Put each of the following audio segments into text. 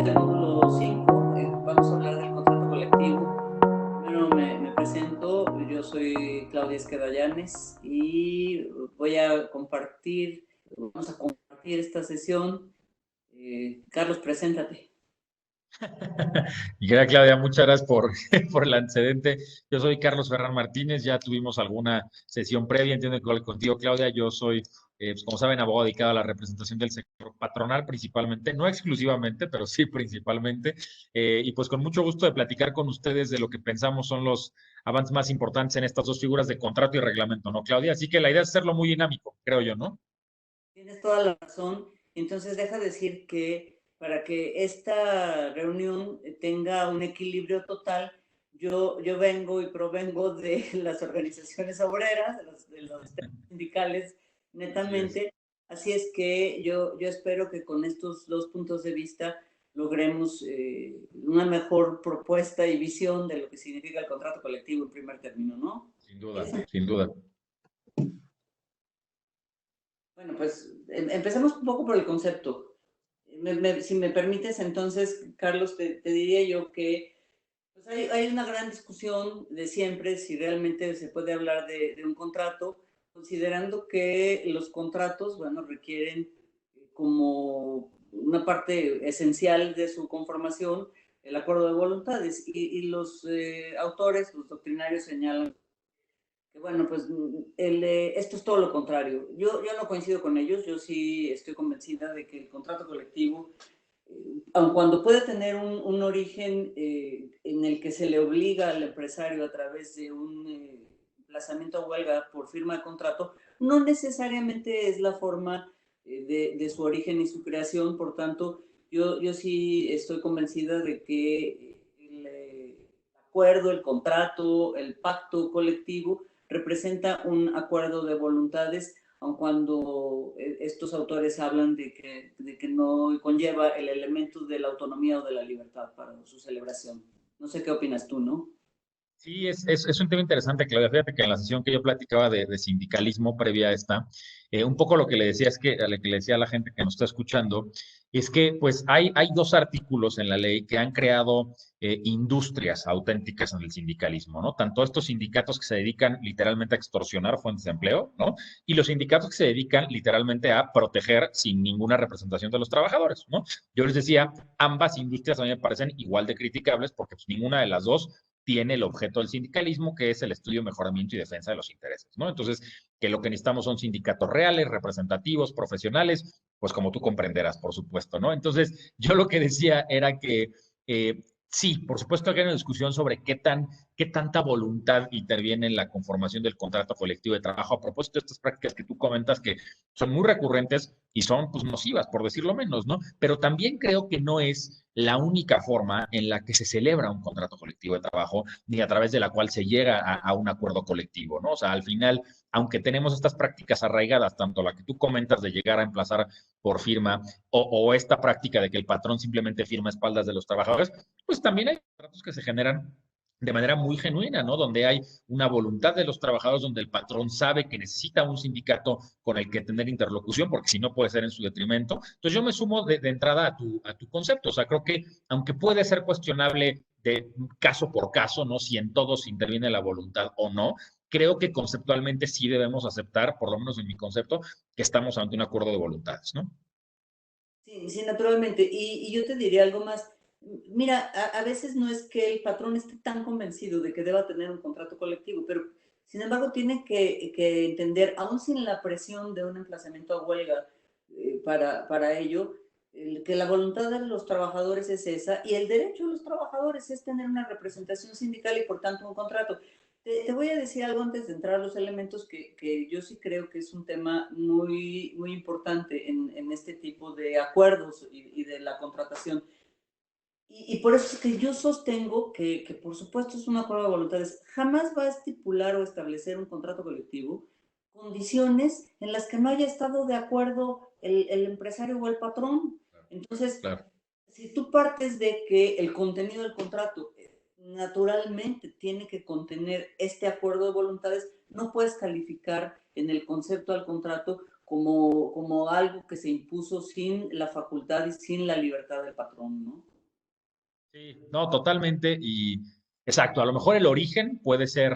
del módulo 5, vamos a hablar del contrato colectivo. Primero me presento, yo soy Claudia Esqueda Llanes y vamos a compartir esta sesión. Carlos, preséntate. Y querida Claudia, muchas gracias por el antecedente. Yo soy Carlos Ferran Martínez, ya tuvimos alguna sesión previa, entiendo que contigo, Claudia. Yo soy, pues, como saben, abogado dedicado a la representación del sector patronal principalmente, no exclusivamente, pero sí principalmente. Y pues con mucho gusto de platicar con ustedes de lo que pensamos son los avances más importantes en estas dos figuras de contrato y reglamento, ¿no, Claudia? Así que la idea es hacerlo muy dinámico, creo yo, ¿no? Tienes toda la razón. Entonces, deja decir que para que esta reunión tenga un equilibrio total, yo vengo y provengo de las organizaciones obreras, de los temas sindicales, Así es. netamente. Así es que yo espero que con estos dos puntos de vista logremos una mejor propuesta y visión de lo que significa el contrato colectivo en primer término, ¿no? Sin duda, sin duda. Bueno, pues empecemos un poco por el concepto. Si me permites, entonces, Carlos, te diría yo que pues hay una gran discusión de siempre si realmente se puede hablar de un contrato, considerando que los contratos, bueno, requieren como una parte esencial de su conformación el acuerdo de voluntades y los autores, los doctrinarios señalan que bueno, pues esto es todo lo contrario. Yo no coincido con ellos, yo sí estoy convencida de que el contrato colectivo, aun cuando puede tener un origen en el que se le obliga al empresario a través de un emplazamiento a huelga por firma de contrato, no necesariamente es la forma de su origen y su creación. Por tanto, yo sí estoy convencida de que el acuerdo, el contrato, el pacto colectivo representa un acuerdo de voluntades, aun cuando estos autores hablan de que no conlleva el elemento de la autonomía o de la libertad para su celebración. No sé qué opinas tú, ¿no? Sí, es un tema interesante, Claudia. Fíjate que en la sesión que yo platicaba de sindicalismo previa a esta, un poco lo que le decía es que, a lo que le decía a la gente que nos está escuchando, es que pues hay dos artículos en la ley que han creado industrias auténticas en el sindicalismo, ¿no? Tanto estos sindicatos que se dedican literalmente a extorsionar fuentes de empleo, ¿no? Y los sindicatos que se dedican literalmente a proteger sin ninguna representación de los trabajadores, ¿no? Yo les decía, ambas industrias a mí me parecen igual de criticables porque pues, ninguna de las dos tiene el objeto del sindicalismo, que es el estudio, mejoramiento y defensa de los intereses, ¿no? Entonces, que lo que necesitamos son sindicatos reales, representativos, profesionales, pues como tú comprenderás, por supuesto, ¿no? Entonces, yo lo que decía era que sí, por supuesto que hay una discusión sobre qué tanta voluntad interviene en la conformación del contrato colectivo de trabajo a propósito de estas prácticas que tú comentas que son muy recurrentes y son pues nocivas, por decirlo menos, ¿no? Pero también creo que no es la única forma en la que se celebra un contrato colectivo de trabajo, ni a través de la cual se llega a un acuerdo colectivo, ¿no? O sea, al final, aunque tenemos estas prácticas arraigadas, tanto la que tú comentas de llegar a emplazar por firma o esta práctica de que el patrón simplemente firma a espaldas de los trabajadores, pues también hay contratos que se generan de manera muy genuina, ¿no? Donde hay una voluntad de los trabajadores, donde el patrón sabe que necesita un sindicato con el que tener interlocución, porque si no puede ser en su detrimento. Entonces yo me sumo de entrada a tu concepto. O sea, creo que aunque puede ser cuestionable de caso por caso, ¿no? Si en todos interviene la voluntad o no, creo que conceptualmente sí debemos aceptar, por lo menos en mi concepto, que estamos ante un acuerdo de voluntades, ¿no? Sí, sí, naturalmente. Y yo te diría algo más. Mira, a veces no es que el patrón esté tan convencido de que deba tener un contrato colectivo, pero sin embargo tiene que entender, aún sin la presión de un emplazamiento a huelga para ello, que la voluntad de los trabajadores es esa y el derecho de los trabajadores es tener una representación sindical y por tanto un contrato. Te voy a decir algo antes de entrar a los elementos que yo sí creo que es un tema muy, muy importante en este tipo de acuerdos y de la contratación. Y por eso es que yo sostengo que, por supuesto, es un acuerdo de voluntades. Jamás va a estipular o establecer un contrato colectivo condiciones en las que no haya estado de acuerdo el empresario o el patrón. Entonces, Claro. si tú partes de que el contenido del contrato naturalmente tiene que contener este acuerdo de voluntades, no puedes calificar en el concepto del contrato como algo que se impuso sin la facultad y sin la libertad del patrón, ¿no? Sí, no, totalmente. Y exacto, a lo mejor el origen puede ser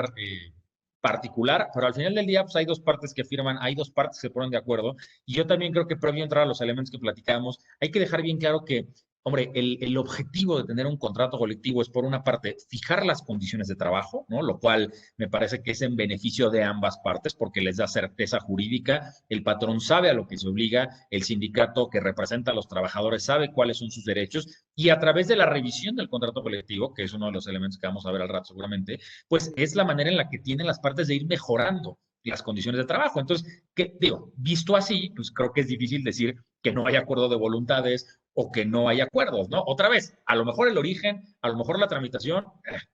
particular, pero al final del día, pues hay dos partes que firman, hay dos partes que se ponen de acuerdo. Y yo también creo que previo a entrar a los elementos que platicamos, hay que dejar bien claro que, hombre, el objetivo de tener un contrato colectivo es, por una parte, fijar las condiciones de trabajo, ¿no? Lo cual me parece que es en beneficio de ambas partes porque les da certeza jurídica. El patrón sabe a lo que se obliga, el sindicato que representa a los trabajadores sabe cuáles son sus derechos y a través de la revisión del contrato colectivo, que es uno de los elementos que vamos a ver al rato seguramente, pues es la manera en la que tienen las partes de ir mejorando las condiciones de trabajo. Entonces, ¿qué digo? Visto así, pues creo que es difícil decir que no hay acuerdo de voluntades o que no hay acuerdos, ¿no? Otra vez, a lo mejor el origen, a lo mejor la tramitación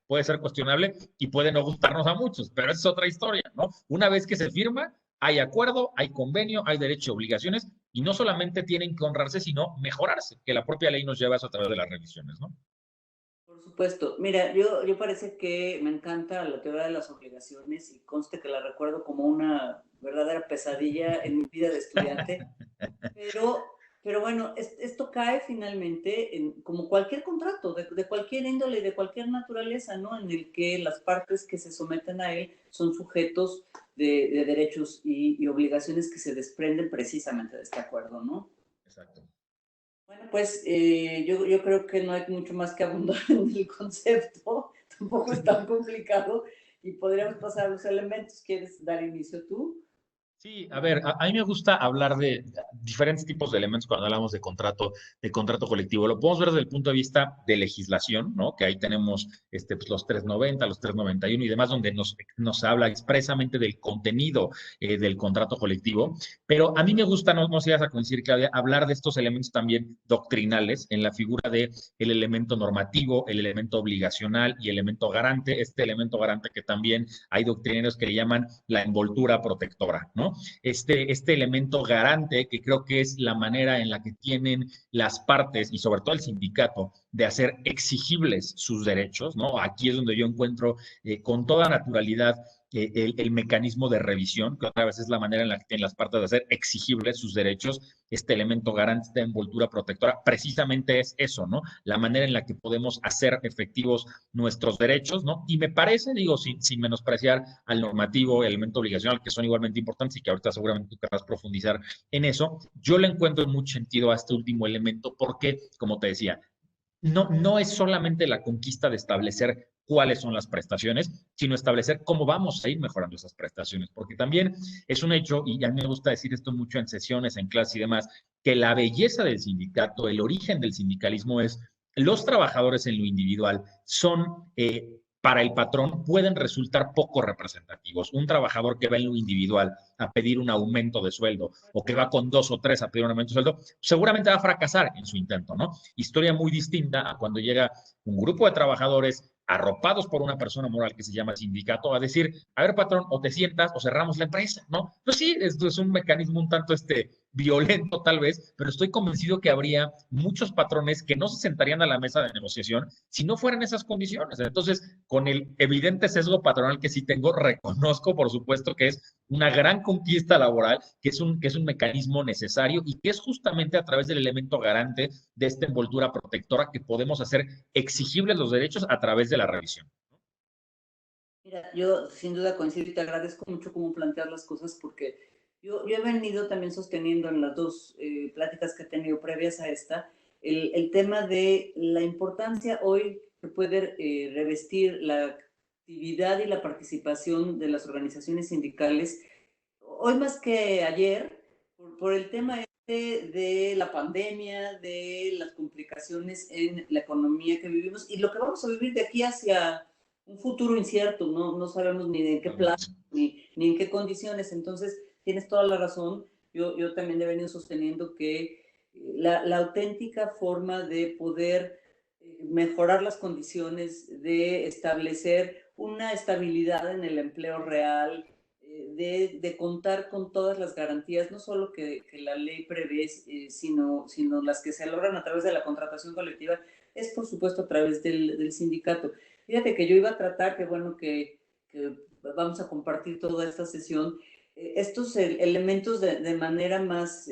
puede ser cuestionable y puede no gustarnos a muchos, pero esa es otra historia, ¿no? Una vez que se firma, hay acuerdo, hay convenio, hay derecho y obligaciones, y no solamente tienen que honrarse, sino mejorarse, que la propia ley nos lleva a eso a través de las revisiones, ¿no? Por supuesto. Mira, yo parece que me encanta la teoría de las obligaciones y conste que la recuerdo como una verdadera pesadilla en mi vida de estudiante. Pero, pero bueno, esto cae finalmente en, como cualquier contrato, de cualquier índole y de cualquier naturaleza, ¿no? En el que las partes que se someten a él son sujetos de derechos y obligaciones que se desprenden precisamente de este acuerdo, ¿no? Exacto. Bueno, pues yo creo que no hay mucho más que abundar en el concepto, tampoco es tan complicado y podríamos pasar a los elementos. ¿Quieres dar inicio tú? Sí, a ver, a mí me gusta hablar de diferentes tipos de elementos cuando hablamos de contrato colectivo. Lo podemos ver desde el punto de vista de legislación, ¿no? Que ahí tenemos pues, los 390, los 391 y demás, donde nos habla expresamente del contenido del contrato colectivo. Pero a mí me gusta, no sé si vas a coincidir, Claudia, hablar de estos elementos también doctrinales en la figura de el elemento normativo, el elemento obligacional y el elemento garante. Este elemento garante que también hay doctrineros que le llaman la envoltura protectora, ¿no? Este elemento garante que creo que es la manera en la que tienen las partes y sobre todo el sindicato de hacer exigibles sus derechos, ¿no? Aquí es donde yo encuentro con toda naturalidad el mecanismo de revisión, que otra vez es la manera en la que tienen las partes de hacer exigibles sus derechos. Este elemento garante, esta envoltura protectora, precisamente es eso, ¿no? La manera en la que podemos hacer efectivos nuestros derechos, ¿no? Y me parece, digo, sin menospreciar al normativo, el elemento obligacional, que son igualmente importantes y que ahorita seguramente tú querrás profundizar en eso, yo le encuentro mucho sentido a este último elemento porque, como te decía, no es solamente la conquista de establecer cuáles son las prestaciones, sino establecer cómo vamos a ir mejorando esas prestaciones, porque también es un hecho, y a mí me gusta decir esto mucho en sesiones, en clases y demás, que la belleza del sindicato, el origen del sindicalismo es los trabajadores en lo individual son para el patrón pueden resultar poco representativos. Un trabajador que va en lo individual a pedir un aumento de sueldo o que va con dos o tres a pedir un aumento de sueldo, seguramente va a fracasar en su intento, ¿no? Historia muy distinta a cuando llega un grupo de trabajadores arropados por una persona moral que se llama sindicato a decir, a ver, patrón, o te sientas o cerramos la empresa, ¿no? Pues sí, esto es un mecanismo un tanto violento tal vez, pero estoy convencido que habría muchos patrones que no se sentarían a la mesa de negociación si no fueran esas condiciones. Entonces, con el evidente sesgo patronal que sí tengo, reconozco, por supuesto, que es una gran conquista laboral, que es un mecanismo necesario y que es justamente a través del elemento garante de esta envoltura protectora que podemos hacer exigibles los derechos a través de la revisión. Mira, yo sin duda coincido y te agradezco mucho cómo plantear las cosas porque yo he venido también sosteniendo en las dos pláticas que he tenido previas a esta el tema de la importancia hoy que puede revestir la actividad y la participación de las organizaciones sindicales, hoy más que ayer, por el tema de la pandemia, de las complicaciones en la economía que vivimos y lo que vamos a vivir de aquí hacia un futuro incierto, no sabemos ni de qué plazo, ni en qué condiciones. Entonces, tienes toda la razón. Yo también he venido sosteniendo que la auténtica forma de poder mejorar las condiciones, de establecer una estabilidad en el empleo real, de contar con todas las garantías, no solo que la ley prevé, sino las que se logran a través de la contratación colectiva, es por supuesto a través del sindicato. Fíjate que yo iba a tratar, que bueno que vamos a compartir toda esta sesión, estos elementos de manera más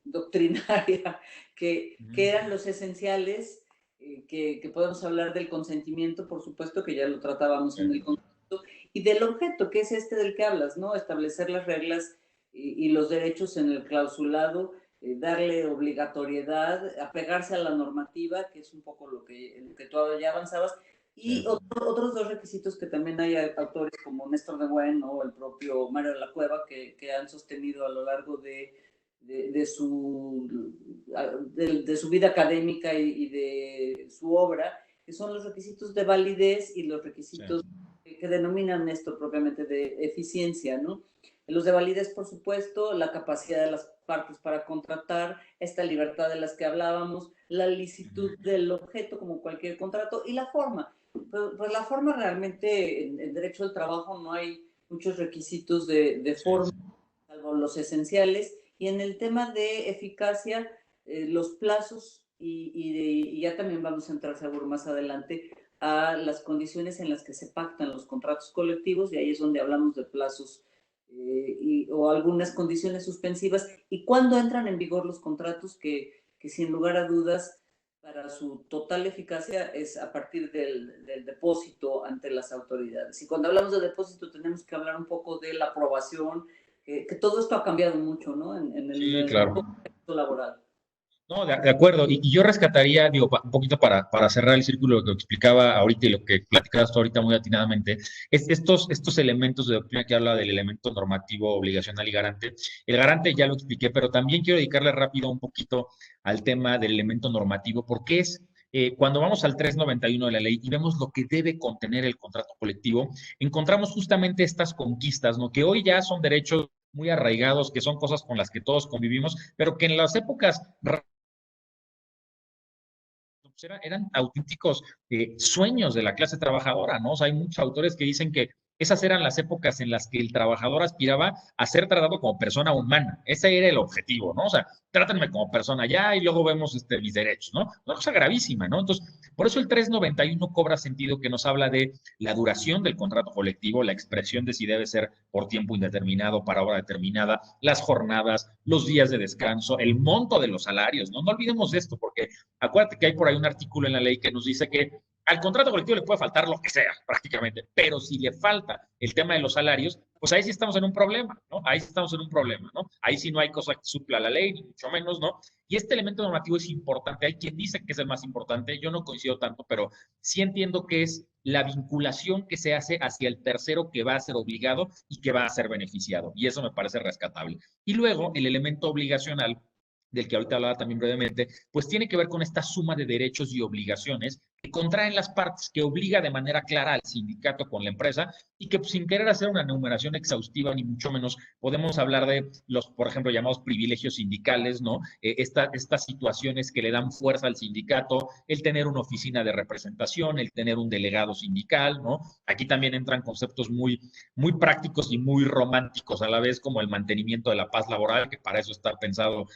doctrinaria, que eran los esenciales, que podemos hablar del consentimiento, por supuesto, que ya lo tratábamos en el concepto, y del objeto, que es este del que hablas, ¿no? Establecer las reglas y los derechos en el clausulado, darle obligatoriedad, apegarse a la normativa, que es un poco en lo que tú ya avanzabas, y otros dos requisitos que también hay autores como Néstor de Buen o el propio Mario de la Cueva que han sostenido a lo largo de su vida académica y de su obra, que son los requisitos de validez y los requisitos que denominan esto propiamente de eficiencia, ¿no? Los de validez, por supuesto, la capacidad de las partes para contratar, esta libertad de las que hablábamos, la licitud del objeto como cualquier contrato y la forma. Pues la forma realmente, en derecho del trabajo no hay muchos requisitos de forma, salvo los esenciales, y en el tema de eficacia, los plazos, y ya también vamos a entrar seguro más adelante a las condiciones en las que se pactan los contratos colectivos, y ahí es donde hablamos de plazos o algunas condiciones suspensivas, y cuándo entran en vigor los contratos que sin lugar a dudas para su total eficacia es a partir del depósito ante las autoridades. Y cuando hablamos de depósito tenemos que hablar un poco de la aprobación, que todo esto ha cambiado mucho, ¿no? En Sí, el claro. contexto laboral. No, de acuerdo. Y yo rescataría, digo, un poquito para cerrar el círculo lo que explicaba ahorita y lo que platicabas tú ahorita muy atinadamente, es estos elementos de doctrina que habla del elemento normativo, obligacional y garante. El garante ya lo expliqué, pero también quiero dedicarle rápido un poquito al tema del elemento normativo, porque cuando vamos al 391 de la ley y vemos lo que debe contener el contrato colectivo, encontramos justamente estas conquistas, ¿no? Que hoy ya son derechos muy arraigados, que son cosas con las que todos convivimos, pero que en las épocas eran auténticos sueños de la clase trabajadora, ¿no? O sea, hay muchos autores que dicen que esas eran las épocas en las que el trabajador aspiraba a ser tratado como persona humana. Ese era el objetivo, ¿no? O sea, trátenme como persona ya y luego vemos mis derechos, ¿no? Una cosa gravísima, ¿no? Entonces, por eso el 391 cobra sentido que nos habla de la duración del contrato colectivo, la expresión de si debe ser por tiempo indeterminado, para hora determinada, las jornadas, los días de descanso, el monto de los salarios, ¿no? No olvidemos esto, porque acuérdate que hay por ahí un artículo en la ley que nos dice que al contrato colectivo le puede faltar lo que sea, prácticamente, pero si le falta el tema de los salarios, pues ahí sí estamos en un problema, ¿no? Ahí sí estamos en un problema, ¿no? Ahí sí no hay cosa que supla la ley, ni mucho menos, ¿no? Y este elemento normativo es importante. Hay quien dice que es el más importante, yo no coincido tanto, pero sí entiendo que es la vinculación que se hace hacia el tercero que va a ser obligado y que va a ser beneficiado. Y eso me parece rescatable. Y luego el elemento obligacional del que ahorita hablaba también brevemente, pues tiene que ver con esta suma de derechos y obligaciones que contraen las partes, que obliga de manera clara al sindicato con la empresa y que pues, sin querer hacer una enumeración exhaustiva, ni mucho menos, podemos hablar de los, por ejemplo, llamados privilegios sindicales, ¿no? Estas situaciones que le dan fuerza al sindicato, el tener una oficina de representación, el tener un delegado sindical, ¿no? Aquí también entran conceptos muy prácticos y muy románticos a la vez, como el mantenimiento de la paz laboral, que para eso está pensado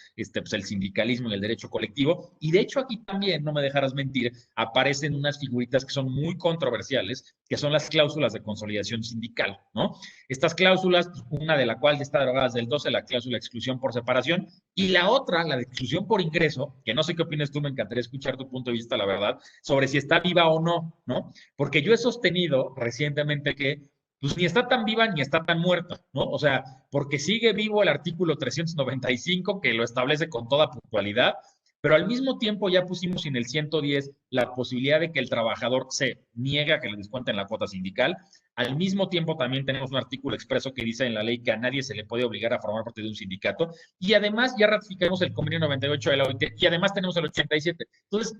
pues el sindicalismo y el derecho colectivo. Y de hecho aquí también, no me dejarás mentir, aparecen unas figuritas que son muy controversiales, que son las cláusulas de consolidación sindical, ¿no? Estas cláusulas, una de la cual está derogada desde el 12, la cláusula de exclusión por separación, y la otra, la de exclusión por ingreso, que no sé qué opinas tú, me encantaría escuchar tu punto de vista, la verdad, sobre si está viva o no, ¿no? Porque yo he sostenido recientemente que pues ni está tan viva ni está tan muerta, ¿no? O sea, porque sigue vivo el artículo 395 que lo establece con toda puntualidad, pero al mismo tiempo ya pusimos en el 110 la posibilidad de que el trabajador se niega a que le descuenten la cuota sindical. Al mismo tiempo también tenemos un artículo expreso que dice en la ley que a nadie se le puede obligar a formar parte de un sindicato y además ya ratificamos el convenio 98 de la OIT y además tenemos el 87. Entonces,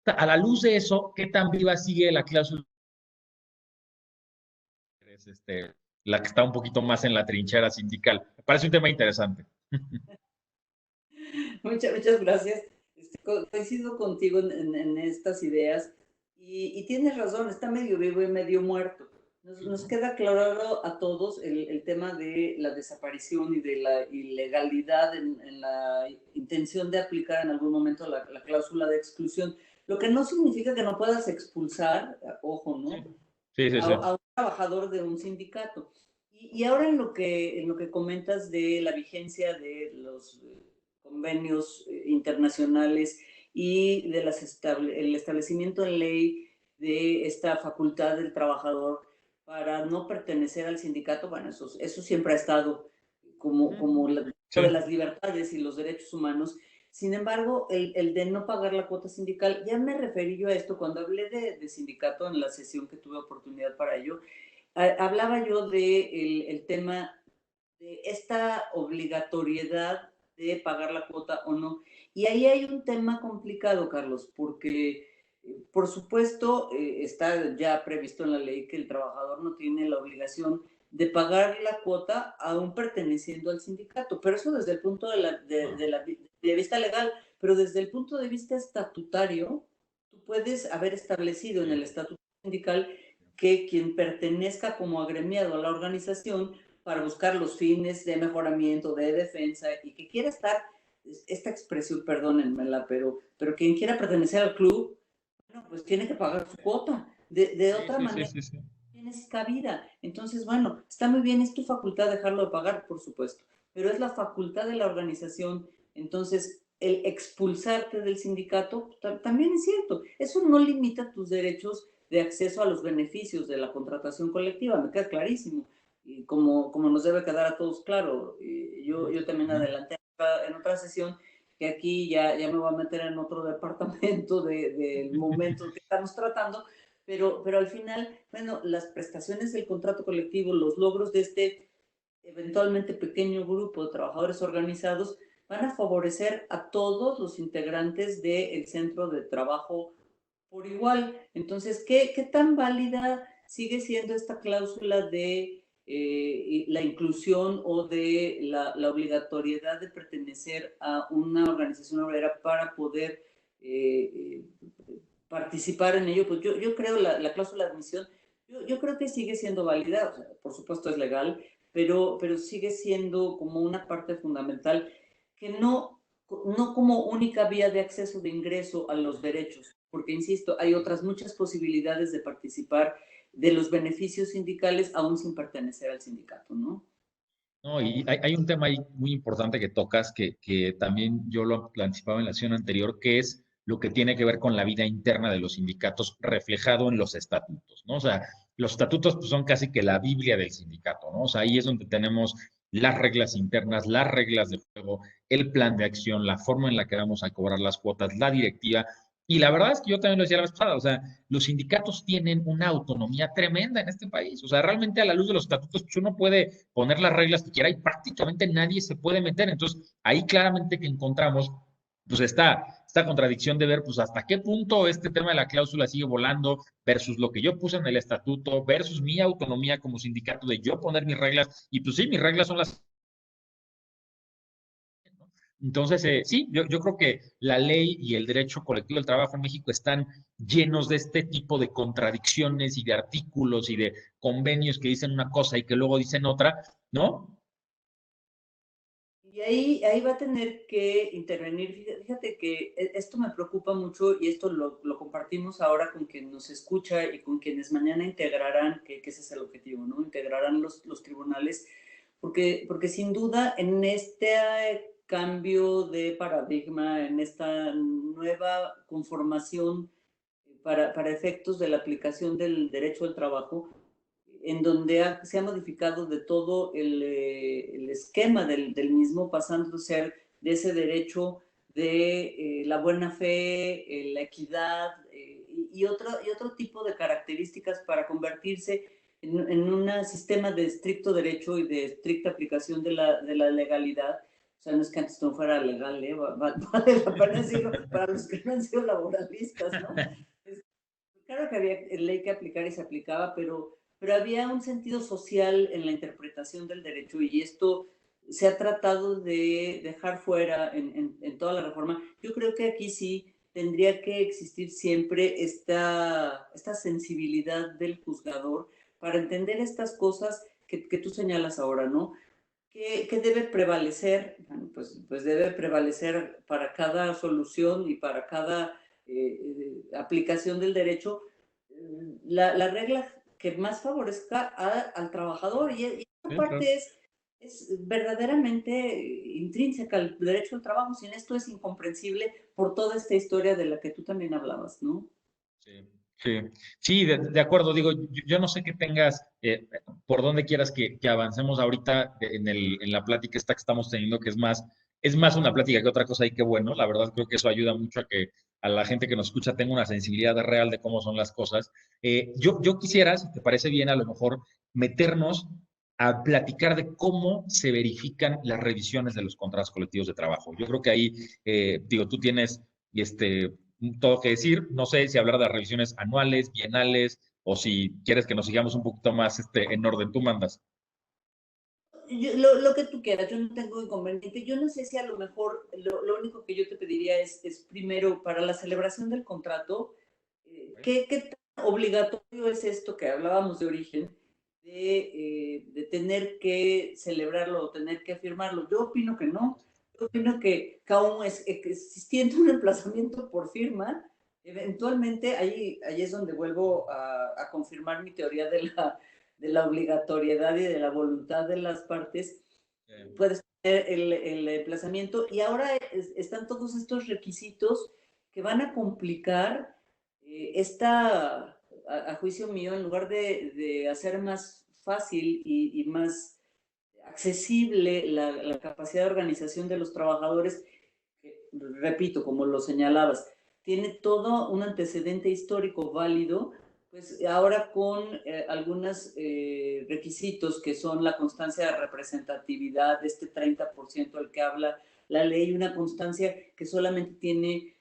a la luz de eso, ¿qué tan viva sigue la cláusula? Es la que está un poquito más en la trinchera sindical. Me parece un tema interesante. Muchas gracias. Coincido contigo en estas ideas y tienes razón, está medio vivo y medio muerto. Nos queda claro a todos el tema de la desaparición y de la ilegalidad en la intención de aplicar en algún momento la cláusula de exclusión, lo que no significa que no puedas expulsar, ojo, ¿no? Sí, sí, sí. A un trabajador de un sindicato. Y ahora en lo que comentas de la vigencia de los convenios internacionales y de el establecimiento en ley de esta facultad del trabajador para no pertenecer al sindicato, bueno, eso siempre ha estado como de Sí. las libertades y los derechos humanos. Sin embargo, el de no pagar la cuota sindical, ya me referí yo a esto cuando hablé de sindicato en la sesión que tuve oportunidad para ello. Hablaba yo de el tema de esta obligatoriedad de pagar la cuota o no. Y ahí hay un tema complicado, Carlos, porque por supuesto está ya previsto en la ley que el trabajador no tiene la obligación de pagar la cuota aún perteneciendo al sindicato, pero eso desde el punto de vista legal, pero desde el punto de vista estatutario, tú puedes haber establecido en el estatuto sindical que quien pertenezca como agremiado a la organización para buscar los fines de mejoramiento, de defensa y que quiera estar, esta expresión, perdónenmela, pero quien quiera pertenecer al club, bueno, pues tiene que pagar su cuota. De Sí, otra sí, sí, manera, sí, sí. tienes cabida. Entonces, bueno, está muy bien, es tu facultad dejarlo de pagar, por supuesto, pero es la facultad de la organización. Entonces, el expulsarte del sindicato también es cierto. Eso no limita tus derechos de acceso a los beneficios de la contratación colectiva, me queda clarísimo. Y como nos debe quedar a todos claro, yo también Ujú. adelanté en otra sesión que aquí ya me voy a meter en otro departamento del momento que estamos tratando, pero al final, bueno, las prestaciones del contrato colectivo, los logros de este eventualmente pequeño grupo de trabajadores organizados van a favorecer a todos los integrantes del centro de trabajo por igual. Entonces, ¿qué tan válida sigue siendo esta cláusula de la inclusión o de la obligatoriedad de pertenecer a una organización obrera para poder eh, participar en ello? Pues yo creo la cláusula de admisión, yo creo que sigue siendo válida, o sea, por supuesto es legal, pero sigue siendo como una parte fundamental que no como única vía de acceso de ingreso a los derechos, porque insisto, hay otras muchas posibilidades de participar de los beneficios sindicales aún sin pertenecer al sindicato, ¿no? No, y hay un tema ahí muy importante que tocas, que también yo lo anticipaba en la sesión anterior, que es lo que tiene que ver con la vida interna de los sindicatos reflejado en los estatutos, ¿no? O sea, los estatutos pues, son casi que la Biblia del sindicato, ¿no? O sea, ahí es donde tenemos las reglas internas, las reglas de juego, el plan de acción, la forma en la que vamos a cobrar las cuotas, la directiva. Y la verdad es que yo también lo decía la vez pasada, o sea, los sindicatos tienen una autonomía tremenda en este país. O sea, realmente a la luz de los estatutos, pues uno puede poner las reglas que quiera y prácticamente nadie se puede meter. Entonces, ahí claramente que encontramos, pues esta contradicción de ver, pues hasta qué punto este tema de la cláusula sigue volando versus lo que yo puse en el estatuto, versus mi autonomía como sindicato de yo poner mis reglas. Y pues sí, mis reglas son las. Entonces, sí, yo creo que la ley y el derecho colectivo del trabajo en México están llenos de este tipo de contradicciones y de artículos y de convenios que dicen una cosa y que luego dicen otra, ¿no? Y ahí va a tener que intervenir. Fíjate que esto me preocupa mucho y esto lo compartimos ahora con quien nos escucha y con quienes mañana integrarán, que ese es el objetivo, ¿no? Integrarán los tribunales, porque sin duda en este cambio de paradigma, en esta nueva conformación para efectos de la aplicación del derecho al trabajo, en donde se ha modificado de todo el esquema del mismo, pasando a ser de ese derecho de la buena fe, la equidad y otro tipo de características para convertirse en un sistema de estricto derecho y de estricta aplicación de la legalidad. O sea, no es que antes no fuera legal, ¿eh? Vale la pena decirlo para los que no han sido laboralistas, ¿no? Claro que había ley que aplicar y se aplicaba, pero había un sentido social en la interpretación del derecho y esto se ha tratado de dejar fuera en toda la reforma. Yo creo que aquí sí tendría que existir siempre esta sensibilidad del juzgador para entender estas cosas que tú señalas ahora, ¿no? ¿Qué debe prevalecer? Bueno, pues debe prevalecer para cada solución y para cada aplicación del derecho la regla que más favorezca al trabajador. Y esta Sí, claro. parte es verdaderamente intrínseca al derecho al trabajo. Sin esto es incomprensible por toda esta historia de la que tú también hablabas, ¿no? Sí, sí, sí, de acuerdo. Digo, yo no sé qué tengas, por dónde quieras que avancemos ahorita en la plática esta que estamos teniendo, que es más una plática que otra cosa y qué bueno. La verdad creo que eso ayuda mucho a que a la gente que nos escucha tenga una sensibilidad real de cómo son las cosas. Yo quisiera, si te parece bien, a lo mejor meternos a platicar de cómo se verifican las revisiones de los contratos colectivos de trabajo. Yo creo que ahí, digo, tú tienes este, todo que decir. No sé si hablar de revisiones anuales, bienales, o si quieres que nos sigamos un poquito más en orden. Tú mandas. Lo que tú quieras, yo no tengo inconveniente. Yo no sé si a lo mejor lo único que yo te pediría es primero, para la celebración del contrato, ¿qué tan obligatorio es esto que hablábamos de origen, de tener que celebrarlo o tener que firmarlo? Yo opino que no. Yo opino que aún existiendo un emplazamiento por firma, eventualmente ahí es donde vuelvo a confirmar mi teoría de la obligatoriedad y de la voluntad de las partes. Puedes tener el emplazamiento y ahora están todos estos requisitos que van a complicar a juicio mío, en lugar de hacer más fácil y más accesible la capacidad de organización de los trabajadores, que, repito, como lo señalabas, tiene todo un antecedente histórico válido, pues ahora con algunos requisitos que son la constancia de representatividad, de este 30% al que habla la ley, una constancia que solamente tiene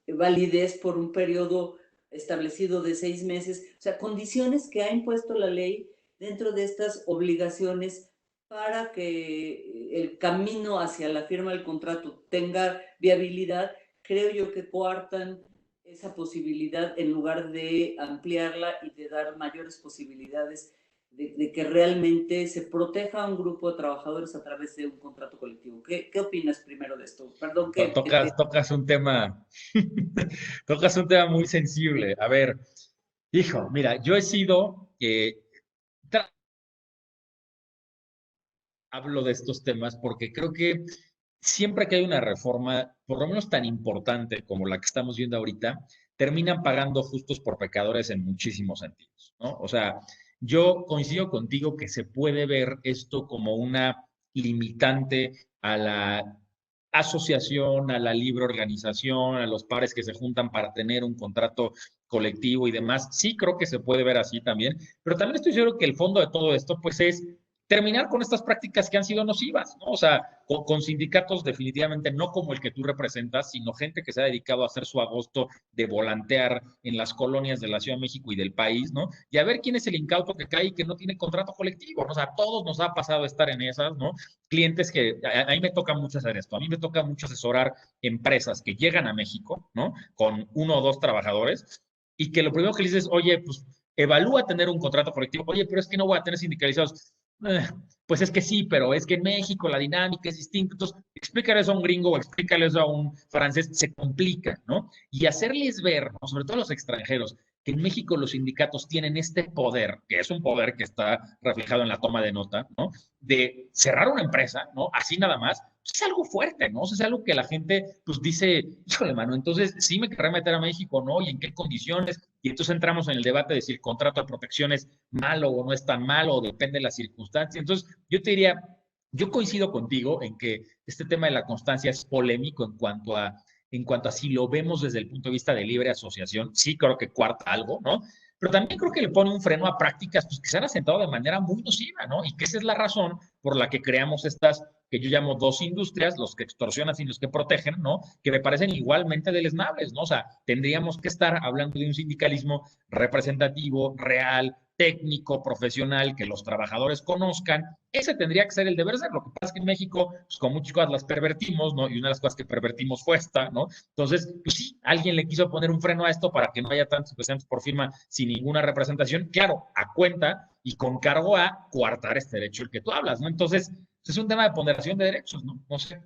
validez por un periodo establecido de 6 meses, o sea, condiciones que ha impuesto la ley dentro de estas obligaciones para que el camino hacia la firma del contrato tenga viabilidad, creo yo que coartan esa posibilidad en lugar de ampliarla y de dar mayores posibilidades de que realmente se proteja a un grupo de trabajadores a través de un contrato colectivo. ¿Qué opinas primero de esto? Perdón que te... Tocas un tema, tocas un tema muy sensible. A ver, hijo, mira, yo he sido, hablo de estos temas porque creo que siempre que hay una reforma, por lo menos tan importante como la que estamos viendo ahorita, terminan pagando justos por pecadores en muchísimos sentidos, ¿no? O sea, yo coincido contigo que se puede ver esto como una limitante a la asociación, a la libre organización, a los pares que se juntan para tener un contrato colectivo y demás. Sí creo que se puede ver así también, pero también estoy seguro que el fondo de todo esto, pues es terminar con estas prácticas que han sido nocivas, ¿no? O sea, con sindicatos definitivamente no como el que tú representas, sino gente que se ha dedicado a hacer su agosto de volantear en las colonias de la Ciudad de México y del país, ¿no? Y a ver quién es el incauto que cae y que no tiene contrato colectivo, ¿no? O sea, a todos nos ha pasado estar en esas, ¿no? Clientes que, a mí me toca mucho hacer esto, a mí me toca mucho asesorar empresas que llegan a México, ¿no? Con uno o dos trabajadores y que lo primero que les dices, oye, pues evalúa tener un contrato colectivo, oye, pero es que no voy a tener sindicalizados. Eh, pues es que sí, pero es que en México la dinámica es distinta. Entonces, explícale eso a un gringo o explícale eso a un francés, se complica, ¿no? Y hacerles ver, ¿no? Sobre todo a los extranjeros, que en México los sindicatos tienen este poder, que es un poder que está reflejado en la toma de nota, ¿no? De cerrar una empresa, ¿no? Así nada más, es algo fuerte, ¿no? O sea, es algo que la gente, pues dice, híjole, mano, entonces sí me querré meter a México, ¿no? ¿Y en qué condiciones? Y entonces entramos en el debate de si el contrato de protección es malo o no es tan malo, o depende de las circunstancias. Entonces, yo te diría, yo coincido contigo en que este tema de la constancia es polémico en cuanto a si lo vemos desde el punto de vista de libre asociación, sí creo que cuarta algo, ¿no? Pero también creo que le pone un freno a prácticas pues, que se han asentado de manera muy nociva, ¿no? Y que esa es la razón por la que creamos estas que yo llamo dos industrias, los que extorsionan y los que protegen, ¿no? Que me parecen igualmente deleznables, ¿no? O sea, tendríamos que estar hablando de un sindicalismo representativo, real, técnico, profesional, que los trabajadores conozcan. Ese tendría que ser el deber ser. Lo que pasa es que en México, pues con muchas cosas las pervertimos, ¿no? Y una de las cosas que pervertimos fue esta, ¿no? Entonces, pues sí, alguien le quiso poner un freno a esto para que no haya tantos presidentes por firma sin ninguna representación, claro, a cuenta y con cargo a coartar este derecho del que tú hablas, ¿no? Entonces, es un tema de ponderación de derechos, ¿no? No sé.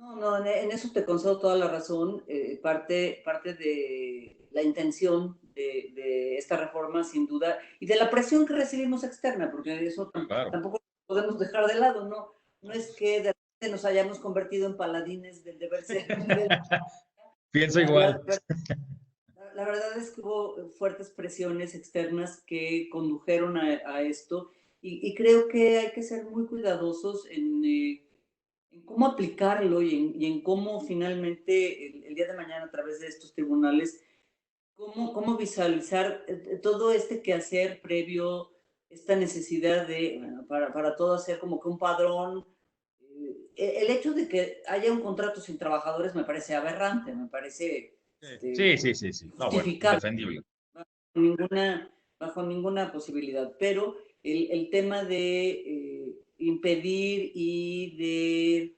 No, no, en eso te concedo toda la razón. Parte de la intención de esta reforma, sin duda, y de la presión que recibimos externa, porque eso Claro. tampoco podemos dejar de lado, ¿no? No es que de repente nos hayamos convertido en paladines del deber ser. Pienso La, igual. la, la verdad es que hubo fuertes presiones externas que condujeron a esto, y creo que hay que ser muy cuidadosos en cómo aplicarlo y en cómo finalmente el día de mañana a través de estos tribunales, cómo visualizar todo este quehacer previo, esta necesidad de, bueno, para todo hacer como que un padrón. El hecho de que haya un contrato sin trabajadores me parece aberrante, me parece Sí, sí, sí, sí. No, bueno, justificable indefendible. ninguna, bajo ninguna posibilidad, pero el tema de impedir y de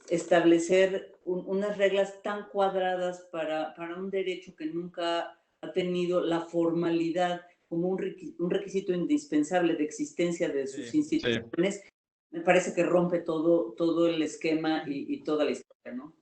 establecer unas reglas tan cuadradas para un derecho que nunca ha tenido la formalidad como un requisito indispensable de existencia de sus Sí, sí. instituciones, me parece que rompe todo el esquema y toda la historia, ¿no?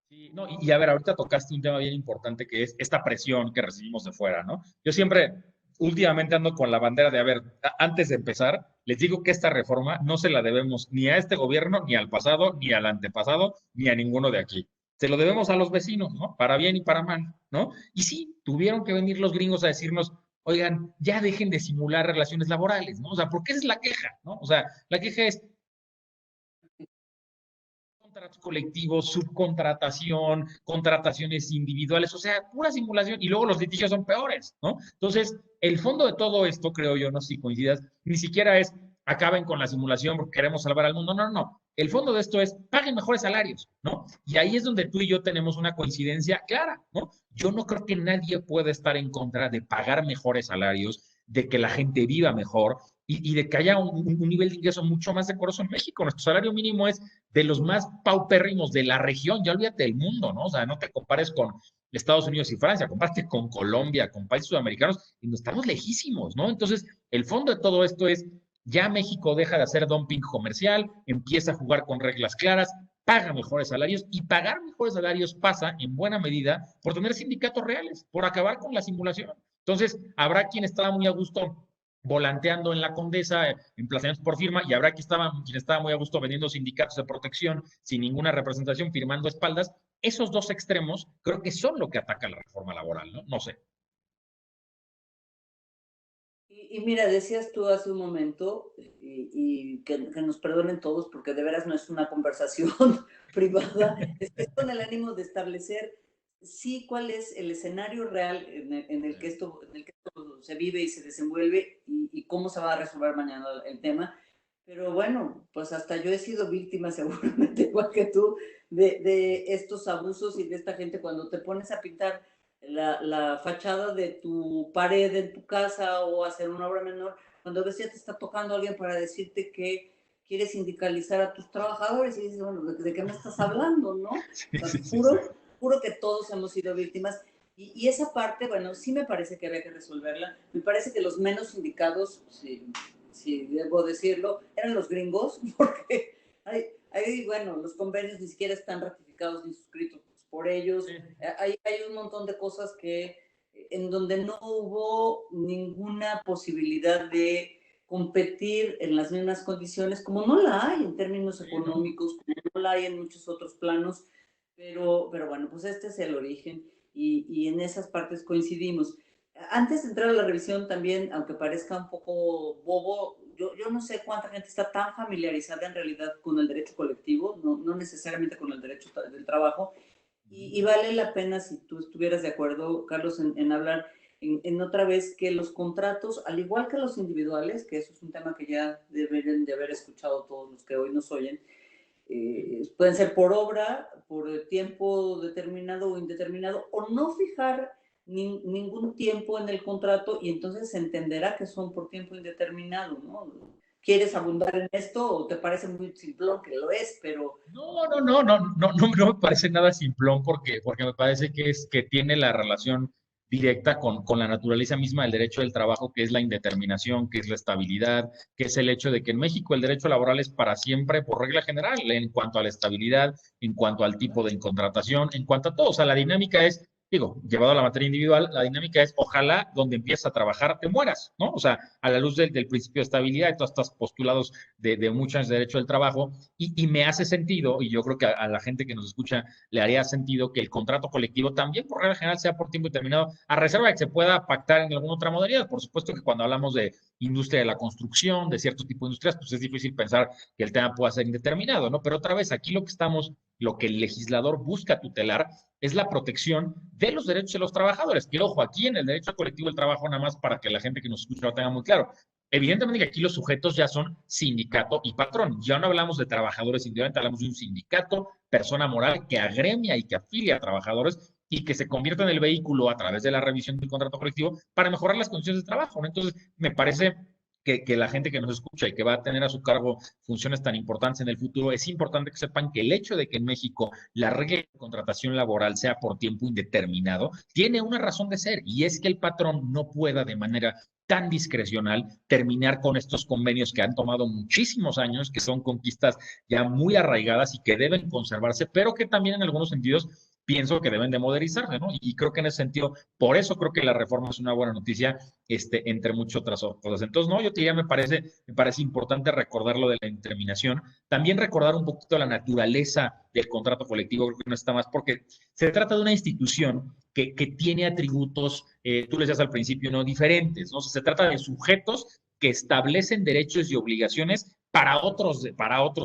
Sí, no, y a ver, ahorita tocaste un tema bien importante que es esta presión que recibimos de fuera, ¿no? Yo siempre, últimamente ando con la bandera de, a ver, antes de empezar, les digo que esta reforma no se la debemos ni a este gobierno, ni al pasado, ni al antepasado, ni a ninguno de aquí. Se lo debemos a los vecinos, ¿no? Para bien y para mal, ¿no? Y sí, tuvieron que venir los gringos a decirnos, oigan, ya dejen de simular relaciones laborales, ¿no? O sea, porque esa es la queja, ¿no? O sea, la queja es, contratos colectivos, subcontratación, contrataciones individuales, o sea, pura simulación y luego los litigios son peores, ¿no? Entonces, el fondo de todo esto, creo yo, no sé si coincidas, ni siquiera es acaben con la simulación porque queremos salvar al mundo, no, no, no. El fondo de esto es paguen mejores salarios, ¿no? Y ahí es donde tú y yo tenemos una coincidencia clara, ¿no? Yo no creo que nadie pueda estar en contra de pagar mejores salarios, de que la gente viva mejor y de que haya un nivel de ingreso mucho más decoroso en México. Nuestro salario mínimo es de los más paupérrimos de la región, ya olvídate del mundo, ¿no? O sea, no te compares con Estados Unidos y Francia, comparte con Colombia, con países sudamericanos, y nos estamos lejísimos, ¿no? Entonces, el fondo de todo esto es, ya México deja de hacer dumping comercial, empieza a jugar con reglas claras, paga mejores salarios, y pagar mejores salarios pasa en buena medida por tener sindicatos reales, por acabar con la simulación. Entonces, habrá quien estaba muy a gusto volanteando en la Condesa, emplazamientos por firma, y habrá quien estaba muy a gusto vendiendo sindicatos de protección sin ninguna representación, firmando espaldas. Esos dos extremos creo que son lo que ataca la reforma laboral, ¿no? No sé. Y mira, decías tú hace un momento, y que nos perdonen todos porque de veras no es una conversación privada, es con el ánimo de establecer sí cuál es el escenario real en el que esto se vive y se desenvuelve y cómo se va a resolver mañana el tema. Pero bueno, pues hasta yo he sido víctima seguramente igual que tú de estos abusos y de esta gente cuando te pones a pintar la fachada de tu pared en tu casa o hacer una obra menor, cuando ves ya te está tocando alguien para decirte que quieres sindicalizar a tus trabajadores y dices, bueno, ¿de qué me estás hablando, no? Sí, O sea, sí, sí, sí. juro que todos hemos sido víctimas y esa parte, bueno, sí me parece que había que resolverla. Me parece que los menos indicados, si debo decirlo, eran los gringos, porque bueno, los convenios ni siquiera están ratificados ni suscritos por ellos. Sí. Hay un montón de cosas en donde no hubo ninguna posibilidad de competir en las mismas condiciones, como no la hay en términos Sí, ¿no? económicos, como no la hay en muchos otros planos, pero bueno, pues este es el origen y en esas partes coincidimos. Antes de entrar a la revisión también, aunque parezca un poco bobo, yo no sé cuánta gente está tan familiarizada en realidad con el derecho colectivo, no necesariamente con el derecho del trabajo, y vale la pena, si tú estuvieras de acuerdo, Carlos, en hablar en otra vez que los contratos, al igual que los individuales, que eso es un tema que ya deberían de haber escuchado todos los que hoy nos oyen, pueden ser por obra, por tiempo determinado o indeterminado, o no fijar ningún tiempo en el contrato y entonces se entenderá que son por tiempo indeterminado, ¿no? ¿Quieres abundar en esto o te parece muy simplón que lo es, pero... No, no, no, no, no, no, no me parece nada simplón porque me parece que tiene la relación directa con la naturaleza misma del derecho del trabajo, que es la indeterminación, que es la estabilidad, que es el hecho de que en México el derecho laboral es para siempre por regla general, en cuanto a la estabilidad, en cuanto al tipo de contratación, en cuanto a todo. O sea, la dinámica es, digo, llevado a la materia individual, la dinámica es, ojalá donde empieces a trabajar te mueras, ¿no? O sea, a la luz del principio de estabilidad y todos estos postulados de muchos derechos del trabajo, y me hace sentido, y yo creo que a la gente que nos escucha le haría sentido que el contrato colectivo también por regla general sea por tiempo determinado, a reserva de que se pueda pactar en alguna otra modalidad. Por supuesto que cuando hablamos de industria de la construcción, de cierto tipo de industrias, pues es difícil pensar que el tema pueda ser indeterminado, ¿no? Pero otra vez, aquí lo que el legislador busca tutelar es la protección de los derechos de los trabajadores. Que ojo, aquí en el derecho colectivo del trabajo, nada más para que la gente que nos escucha lo tenga muy claro, evidentemente que aquí los sujetos ya son sindicato y patrón. Ya no hablamos de trabajadores individualmente, hablamos de un sindicato, persona moral que agremia y que afilia a trabajadores y que se convierta en el vehículo a través de la revisión del contrato colectivo para mejorar las condiciones de trabajo, ¿no? Entonces, me parece que la gente que nos escucha y que va a tener a su cargo funciones tan importantes en el futuro, es importante que sepan que el hecho de que en México la regla de contratación laboral sea por tiempo indeterminado, tiene una razón de ser, y es que el patrón no pueda de manera tan discrecional terminar con estos convenios que han tomado muchísimos años, que son conquistas ya muy arraigadas y que deben conservarse, pero que también en algunos sentidos pienso que deben de modernizarse, ¿no? Y creo que en ese sentido, por eso creo que la reforma es una buena noticia, entre muchas otras cosas. Entonces, no, yo te diría, me parece importante recordar lo de la indeterminación, también recordar un poquito la naturaleza del contrato colectivo, creo que no está más, porque se trata de una institución que tiene atributos, tú le decías al principio, no diferentes, ¿no? O sea, se trata de sujetos que establecen derechos y obligaciones para otros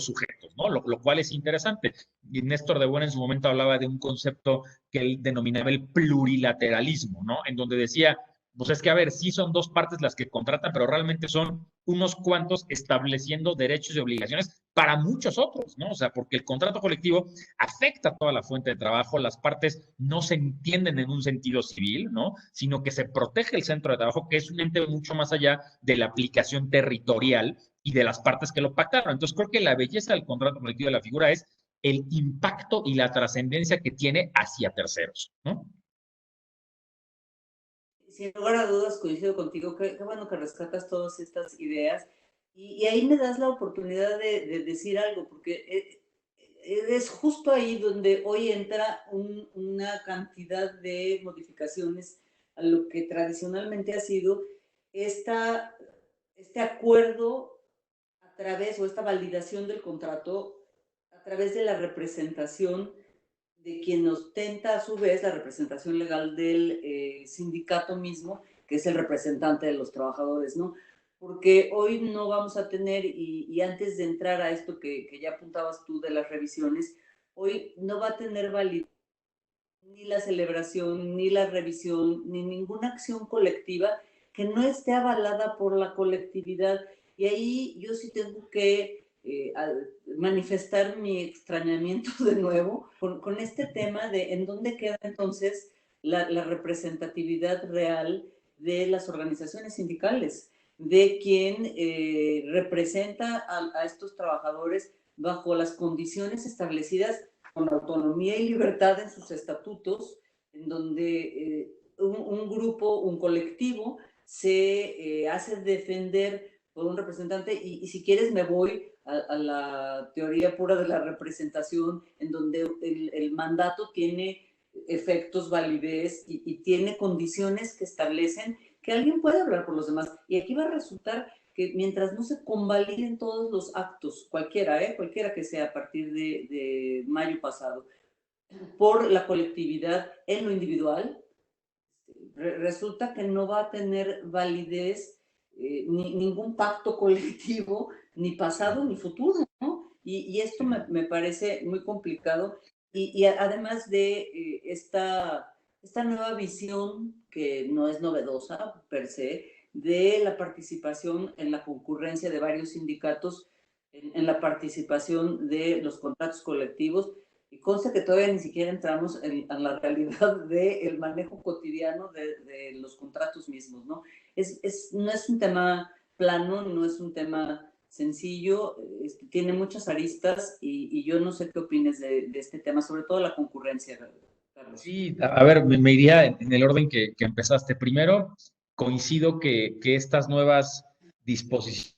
sujetos, ¿no? Lo cual es interesante. Y Néstor de Buena en su momento hablaba de un concepto que él denominaba el plurilateralismo, ¿no? En donde decía, pues es que, a ver, sí son dos partes las que contratan, pero realmente son unos cuantos estableciendo derechos y obligaciones para muchos otros, ¿no? O sea, porque el contrato colectivo afecta a toda la fuente de trabajo, las partes no se entienden en un sentido civil, ¿no? Sino que se protege el centro de trabajo, que es un ente mucho más allá de la aplicación territorial y de las partes que lo pactaron. Entonces, creo que la belleza del contrato colectivo de la figura es el impacto y la trascendencia que tiene hacia terceros, ¿no? Sin lugar a dudas coincido contigo, qué bueno que rescatas todas estas ideas y ahí me das la oportunidad de decir algo, porque es justo ahí donde hoy entra una cantidad de modificaciones a lo que tradicionalmente ha sido esta, este acuerdo a través o esta validación del contrato a través de la representación de quien ostenta a su vez la representación legal del sindicato mismo, que es el representante de los trabajadores, ¿no? Porque hoy no vamos a tener, y antes de entrar a esto que ya apuntabas tú de las revisiones, hoy no va a tener validez ni la celebración, ni la revisión, ni ninguna acción colectiva que no esté avalada por la colectividad. Y ahí yo sí tengo que manifestar mi extrañamiento de nuevo con este tema de en dónde queda entonces la representatividad real de las organizaciones sindicales, de quien representa a estos trabajadores bajo las condiciones establecidas con autonomía y libertad en sus estatutos, en donde un grupo, un colectivo, se hace defender por un representante y si quieres me voy a la teoría pura de la representación, en donde el mandato tiene efectos, validez y tiene condiciones que establecen que alguien puede hablar por los demás. Y aquí va a resultar que mientras no se convaliden todos los actos, cualquiera que sea a partir de mayo pasado, por la colectividad en lo individual, resulta que no va a tener validez ningún pacto colectivo, ni pasado ni futuro, ¿no? Y esto me parece muy complicado. Y además de esta nueva visión, que no es novedosa per se, de la participación en la concurrencia de varios sindicatos, en la participación de los contratos colectivos, y consta que todavía ni siquiera entramos en la realidad del manejo cotidiano de los contratos mismos, ¿no? No es un tema plano, no es un tema sencillo, tiene muchas aristas y yo no sé qué opines de este tema, sobre todo la concurrencia, Carlos. Sí, a ver, me iría en el orden que empezaste. Primero, coincido que estas nuevas disposiciones,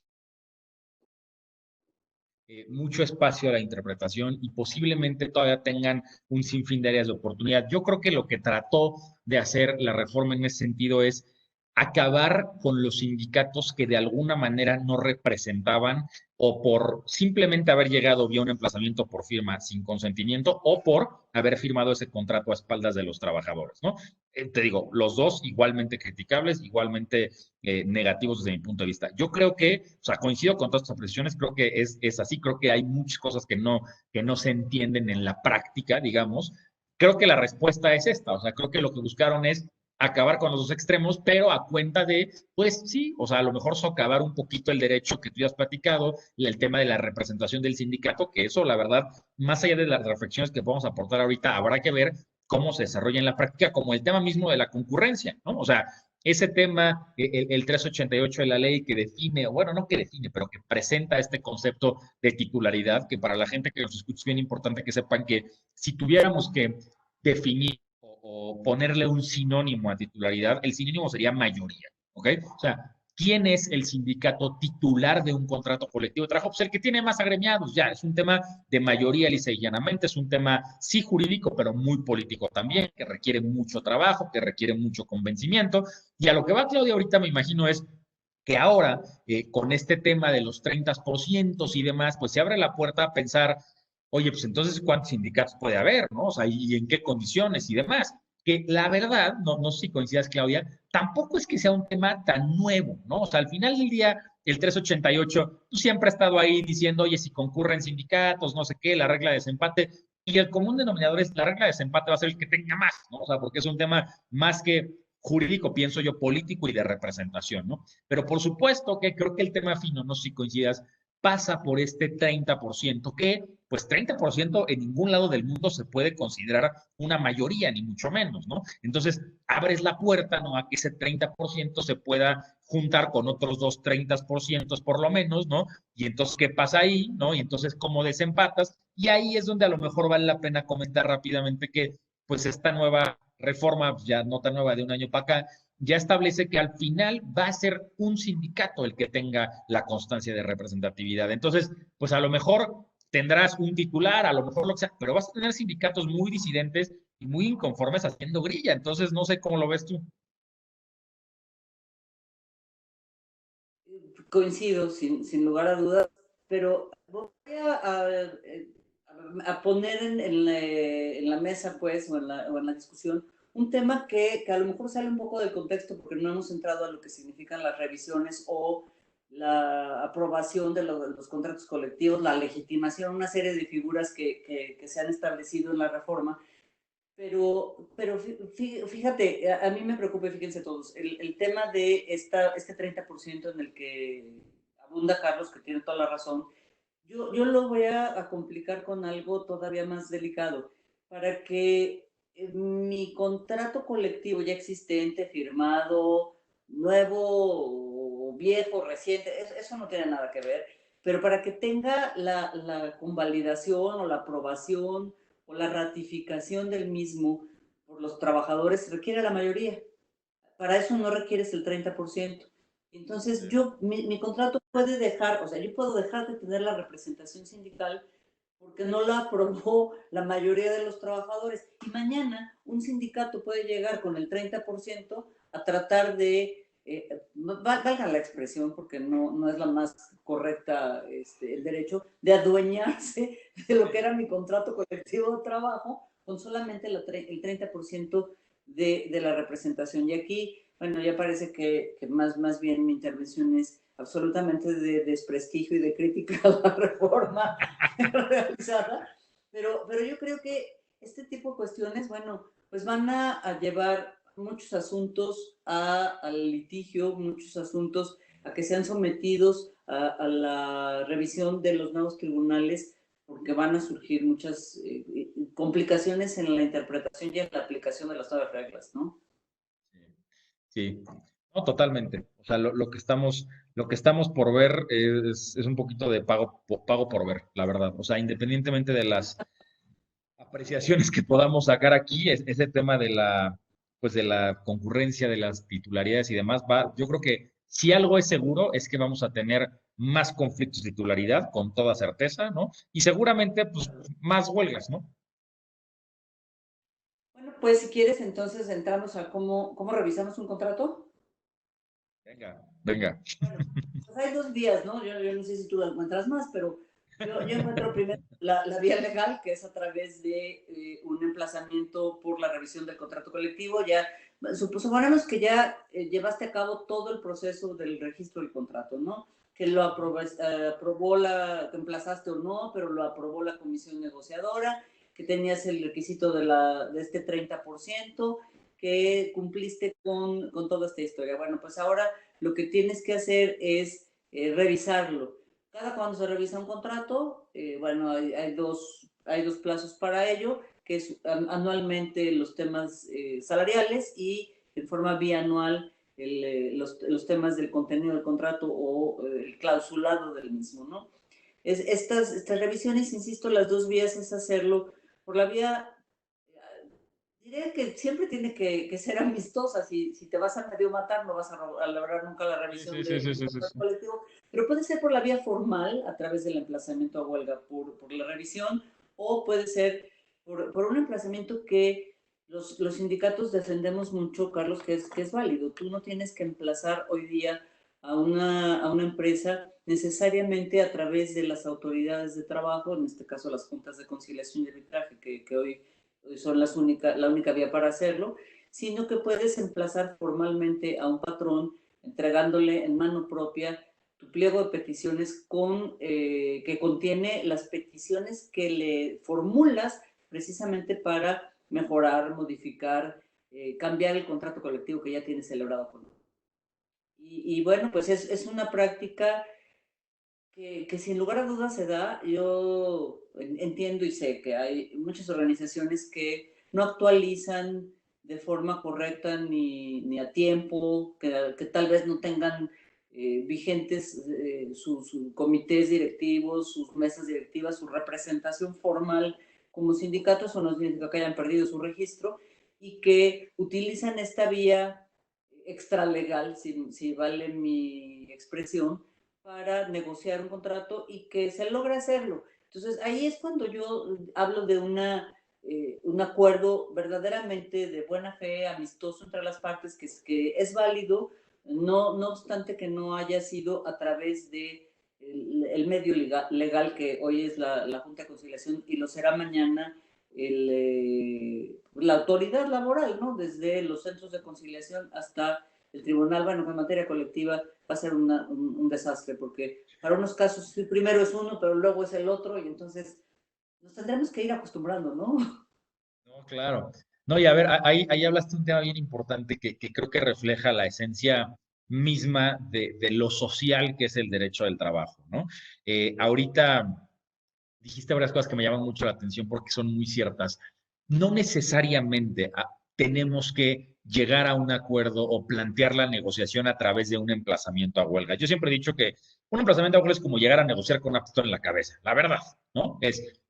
mucho espacio a la interpretación y posiblemente todavía tengan un sinfín de áreas de oportunidad. Yo creo que lo que trató de hacer la reforma en ese sentido es acabar con los sindicatos que de alguna manera no representaban o por simplemente haber llegado vía un emplazamiento por firma sin consentimiento o por haber firmado ese contrato a espaldas de los trabajadores, ¿no? Te digo, los dos igualmente criticables, igualmente negativos desde mi punto de vista. Yo creo que, o sea, coincido con todas estas precisiones, creo que es así, creo que hay muchas cosas que no se entienden en la práctica, digamos. Creo que la respuesta es esta, o sea, creo que lo que buscaron es acabar con los dos extremos, pero a cuenta de, pues sí, o sea, a lo mejor socavar un poquito el derecho que tú ya has platicado y el tema de la representación del sindicato, que eso, la verdad, más allá de las reflexiones que podemos aportar ahorita, habrá que ver cómo se desarrolla en la práctica, como el tema mismo de la concurrencia, ¿no? O sea, ese tema, el 388 de la ley que define, bueno, no que define, pero que presenta este concepto de titularidad, que para la gente que nos escucha es bien importante que sepan que si tuviéramos que definir o ponerle un sinónimo a titularidad, el sinónimo sería mayoría, ¿ok? O sea, ¿quién es el sindicato titular de un contrato colectivo de trabajo? Pues el que tiene más agremiados, ya, es un tema de mayoría lisa y llanamente, es un tema sí jurídico, pero muy político también, que requiere mucho trabajo, que requiere mucho convencimiento, y a lo que va Claudia ahorita me imagino es que ahora, con este tema de los 30% y demás, pues se abre la puerta a pensar, oye, pues entonces, ¿cuántos sindicatos puede haber, no? O sea, ¿y en qué condiciones y demás? Que la verdad, no sé si coincidas, Claudia, tampoco es que sea un tema tan nuevo, ¿no? O sea, al final del día, el 388, tú siempre has estado ahí diciendo, oye, si concurren sindicatos, no sé qué, la regla de desempate, y el común denominador es la regla de desempate va a ser el que tenga más, ¿no? O sea, porque es un tema más que jurídico, pienso yo, político y de representación, ¿no? Pero por supuesto que creo que el tema fino, no sé si coincidas, pasa por este 30%, que pues 30% en ningún lado del mundo se puede considerar una mayoría, ni mucho menos, ¿no? Entonces, abres la puerta, ¿no? A que ese 30% se pueda juntar con otros dos 30% por lo menos, ¿no? Y entonces, ¿qué pasa ahí, no? Y entonces, ¿cómo desempatas? Y ahí es donde a lo mejor vale la pena comentar rápidamente que, pues, esta nueva reforma, ya no tan nueva de un año para acá, ya establece que al final va a ser un sindicato el que tenga la constancia de representatividad. Entonces, pues a lo mejor tendrás un titular, a lo mejor lo que sea, pero vas a tener sindicatos muy disidentes y muy inconformes haciendo grilla. Entonces, no sé cómo lo ves tú. Coincido, sin lugar a dudas, pero voy a poner en la mesa, pues, o en la discusión, un tema que a lo mejor sale un poco del contexto porque no hemos entrado a lo que significan las revisiones o la aprobación de los contratos colectivos, la legitimación, una serie de figuras que se han establecido en la reforma. Pero fíjate, a mí me preocupa, fíjense todos, el tema de este 30% en el que abunda Carlos, que tiene toda la razón, yo lo voy a complicar con algo todavía más delicado, para que mi contrato colectivo ya existente, firmado, nuevo, o viejo, reciente, eso no tiene nada que ver, pero para que tenga la convalidación o la aprobación o la ratificación del mismo por los trabajadores requiere la mayoría. Para eso no requieres el 30%. Entonces, mi contrato puede dejar, o sea, yo puedo dejar de tener la representación sindical porque no la aprobó la mayoría de los trabajadores. Y mañana un sindicato puede llegar con el 30% a tratar de, valga la expresión porque no es la más correcta el derecho, de adueñarse de lo que era mi contrato colectivo de trabajo con solamente el 30% de la representación. Y aquí, bueno, ya parece que más bien mi intervención es absolutamente de desprestigio y de crítica a la reforma realizada, pero yo creo que este tipo de cuestiones, bueno, pues van a llevar muchos asuntos al litigio, muchos asuntos a que sean sometidos a la revisión de los nuevos tribunales, porque van a surgir muchas complicaciones en la interpretación y en la aplicación de las nuevas reglas, ¿no? Sí, no, totalmente. O sea, lo que estamos por ver es un poquito de pago por ver, la verdad. O sea, independientemente de las apreciaciones que podamos sacar aquí, es ese tema de la, pues de la concurrencia de las titularidades y demás, va, yo creo que si algo es seguro es que vamos a tener más conflictos de titularidad, con toda certeza, ¿no? Y seguramente, pues, más huelgas, ¿no? Bueno, pues si quieres, entonces entramos a cómo revisamos un contrato. Venga, venga. Bueno, pues hay dos vías, ¿no? Yo no sé si tú la encuentras más, pero yo encuentro primero la vía legal, que es a través de un emplazamiento por la revisión del contrato colectivo. Ya, suponemos que ya llevaste a cabo todo el proceso del registro del contrato, ¿no? Que lo aprobó que emplazaste o no, pero lo aprobó la comisión negociadora, que tenías el requisito de este 30%, que cumpliste con toda esta historia. Bueno, pues ahora lo que tienes que hacer es revisarlo. Cada cuando se revisa un contrato, bueno, hay dos plazos para ello, que es anualmente los temas salariales y en forma bianual los temas del contenido del contrato o el clausulado del mismo, ¿no? Estas revisiones, insisto, las dos vías es hacerlo por la vía, diré que siempre tiene que ser amistosa. Si te vas a medio matar, no vas a lograr nunca la Sí, revisión sí, sí, sí, del sí, sí, contrato sí. colectivo, pero puede ser por la vía formal, a través del emplazamiento a huelga por la revisión, o puede ser por un emplazamiento que los sindicatos defendemos mucho, Carlos, que es válido. Tú no tienes que emplazar hoy día a una empresa necesariamente a través de las autoridades de trabajo, en este caso las juntas de conciliación y arbitraje, que hoy son la única vía para hacerlo, sino que puedes emplazar formalmente a un patrón entregándole en mano propia tu pliego de peticiones que contiene las peticiones que le formulas precisamente para mejorar, modificar, cambiar el contrato colectivo que ya tienes celebrado con él. Y bueno, pues es una práctica que sin lugar a dudas se da. Yo entiendo y sé que hay muchas organizaciones que no actualizan de forma correcta ni a tiempo, que tal vez no tengan vigentes sus comités directivos, sus mesas directivas, su representación formal como sindicatos, o no significa que hayan perdido su registro, y que utilizan esta vía extralegal, si vale mi expresión, para negociar un contrato y que se logra hacerlo. Entonces, ahí es cuando yo hablo de un acuerdo verdaderamente de buena fe, amistoso entre las partes, que es válido, no obstante que no haya sido a través de el medio legal, que hoy es la Junta de Conciliación y lo será mañana la autoridad laboral, ¿no? Desde los centros de conciliación hasta el tribunal. Bueno, en materia colectiva va a ser un desastre, porque para unos casos primero es uno, pero luego es el otro, y entonces nos tendremos que ir acostumbrando, ¿no? No, claro. No, y a ver, ahí hablaste un tema bien importante que creo que refleja la esencia misma de lo social que es el derecho del trabajo, ¿no? Ahorita dijiste varias cosas que me llaman mucho la atención porque son muy ciertas. No necesariamente tenemos que llegar a un acuerdo o plantear la negociación a través de un emplazamiento a huelga. Yo siempre he dicho que un emplazamiento a huelga es como llegar a negociar con una pistola en la cabeza, la verdad, ¿no?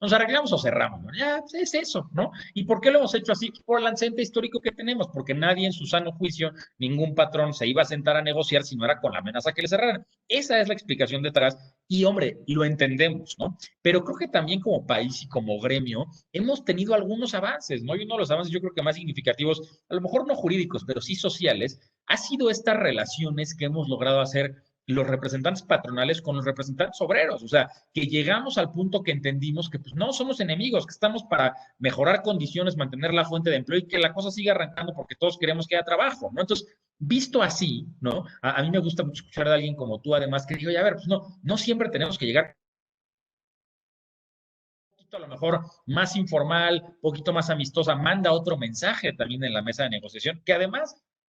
Nos arreglamos o cerramos, ¿no? Ya, pues, es eso, ¿no? ¿Y por qué lo hemos hecho así? Por el antecedente histórico que tenemos, porque nadie en su sano juicio, ningún patrón se iba a sentar a negociar si no era con la amenaza que le cerraran. Esa es la explicación detrás y, hombre, lo entendemos, ¿no? Pero creo que también como país y como gremio hemos tenido algunos avances, ¿no? Y uno de los avances yo creo que más significativos, a lo mejor no jurídicos, pero sí sociales, ha sido estas relaciones que hemos logrado hacer los representantes patronales con los representantes obreros, o sea, que llegamos al punto que entendimos que pues no somos enemigos, que estamos para mejorar condiciones, mantener la fuente de empleo y que la cosa siga arrancando porque todos queremos que haya trabajo, ¿no? Entonces, visto así, ¿no? A mí me gusta mucho escuchar de alguien como tú, además, que digo, ya a ver, pues no siempre tenemos que llegar a lo mejor más informal, poquito más amistosa, manda otro mensaje también en la mesa de negociación, que además,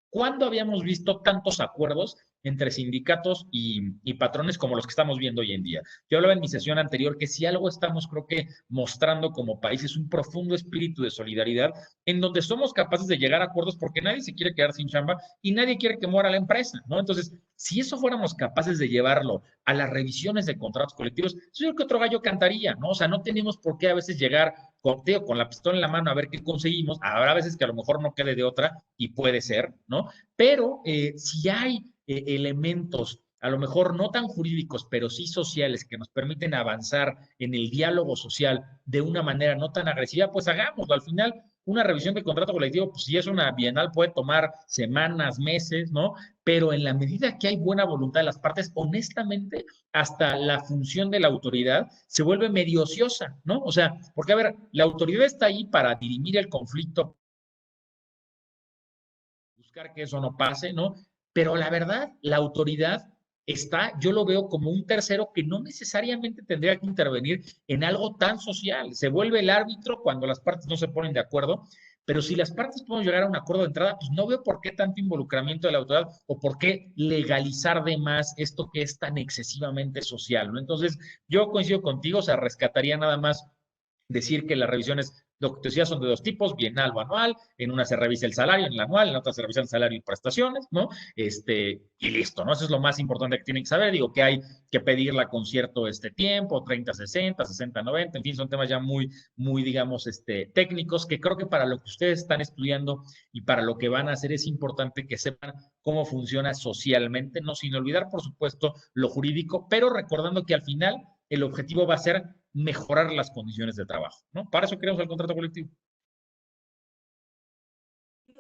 ¿cuándo habíamos visto tantos acuerdos entre sindicatos y patrones como los que estamos viendo hoy en día. Yo hablaba en mi sesión anterior que si algo estamos, creo que, mostrando como país es un profundo espíritu de solidaridad en donde somos capaces de llegar a acuerdos porque nadie se quiere quedar sin chamba y nadie quiere que muera la empresa, ¿no? Entonces, si eso fuéramos capaces de llevarlo a las revisiones de contratos colectivos, yo creo que otro gallo cantaría, ¿no? O sea, no tenemos por qué a veces llegar con la pistola en la mano a ver qué conseguimos. Habrá veces que a lo mejor no quede de otra y puede ser, ¿no? Pero si hay elementos a lo mejor no tan jurídicos, pero sí sociales, que nos permiten avanzar en el diálogo social de una manera no tan agresiva, pues hagámoslo. Al final, una revisión de contrato colectivo, pues si es una bienal, puede tomar semanas, meses, ¿no? Pero en la medida que hay buena voluntad de las partes, honestamente, hasta la función de la autoridad se vuelve medio ociosa, ¿no? O sea, porque a ver, la autoridad está ahí para dirimir el conflicto, buscar que eso no pase, ¿no? Pero la verdad, la autoridad está, yo lo veo como un tercero que no necesariamente tendría que intervenir en algo tan social. Se vuelve el árbitro cuando las partes no se ponen de acuerdo, pero si las partes pueden llegar a un acuerdo de entrada, pues no veo por qué tanto involucramiento de la autoridad o por qué legalizar de más esto que es tan excesivamente social, ¿no? Entonces, yo coincido contigo, o sea, rescataría nada más decir que las revisiones, lo que te decía, son de dos tipos, bienal o anual, en una se revisa el salario, en la anual, en la otra se revisa el salario y prestaciones, ¿no? Y listo, ¿no? Eso es lo más importante que tienen que saber, digo, que hay que pedirla con cierto tiempo, 30-60, 60-90, en fin, son temas ya muy, digamos, técnicos, que creo que para lo que ustedes están estudiando y para lo que van a hacer es importante que sepan cómo funciona socialmente, no sin olvidar, por supuesto, lo jurídico, pero recordando que al final el objetivo va a ser mejorar las condiciones de trabajo, ¿no? Para eso queremos el contrato colectivo.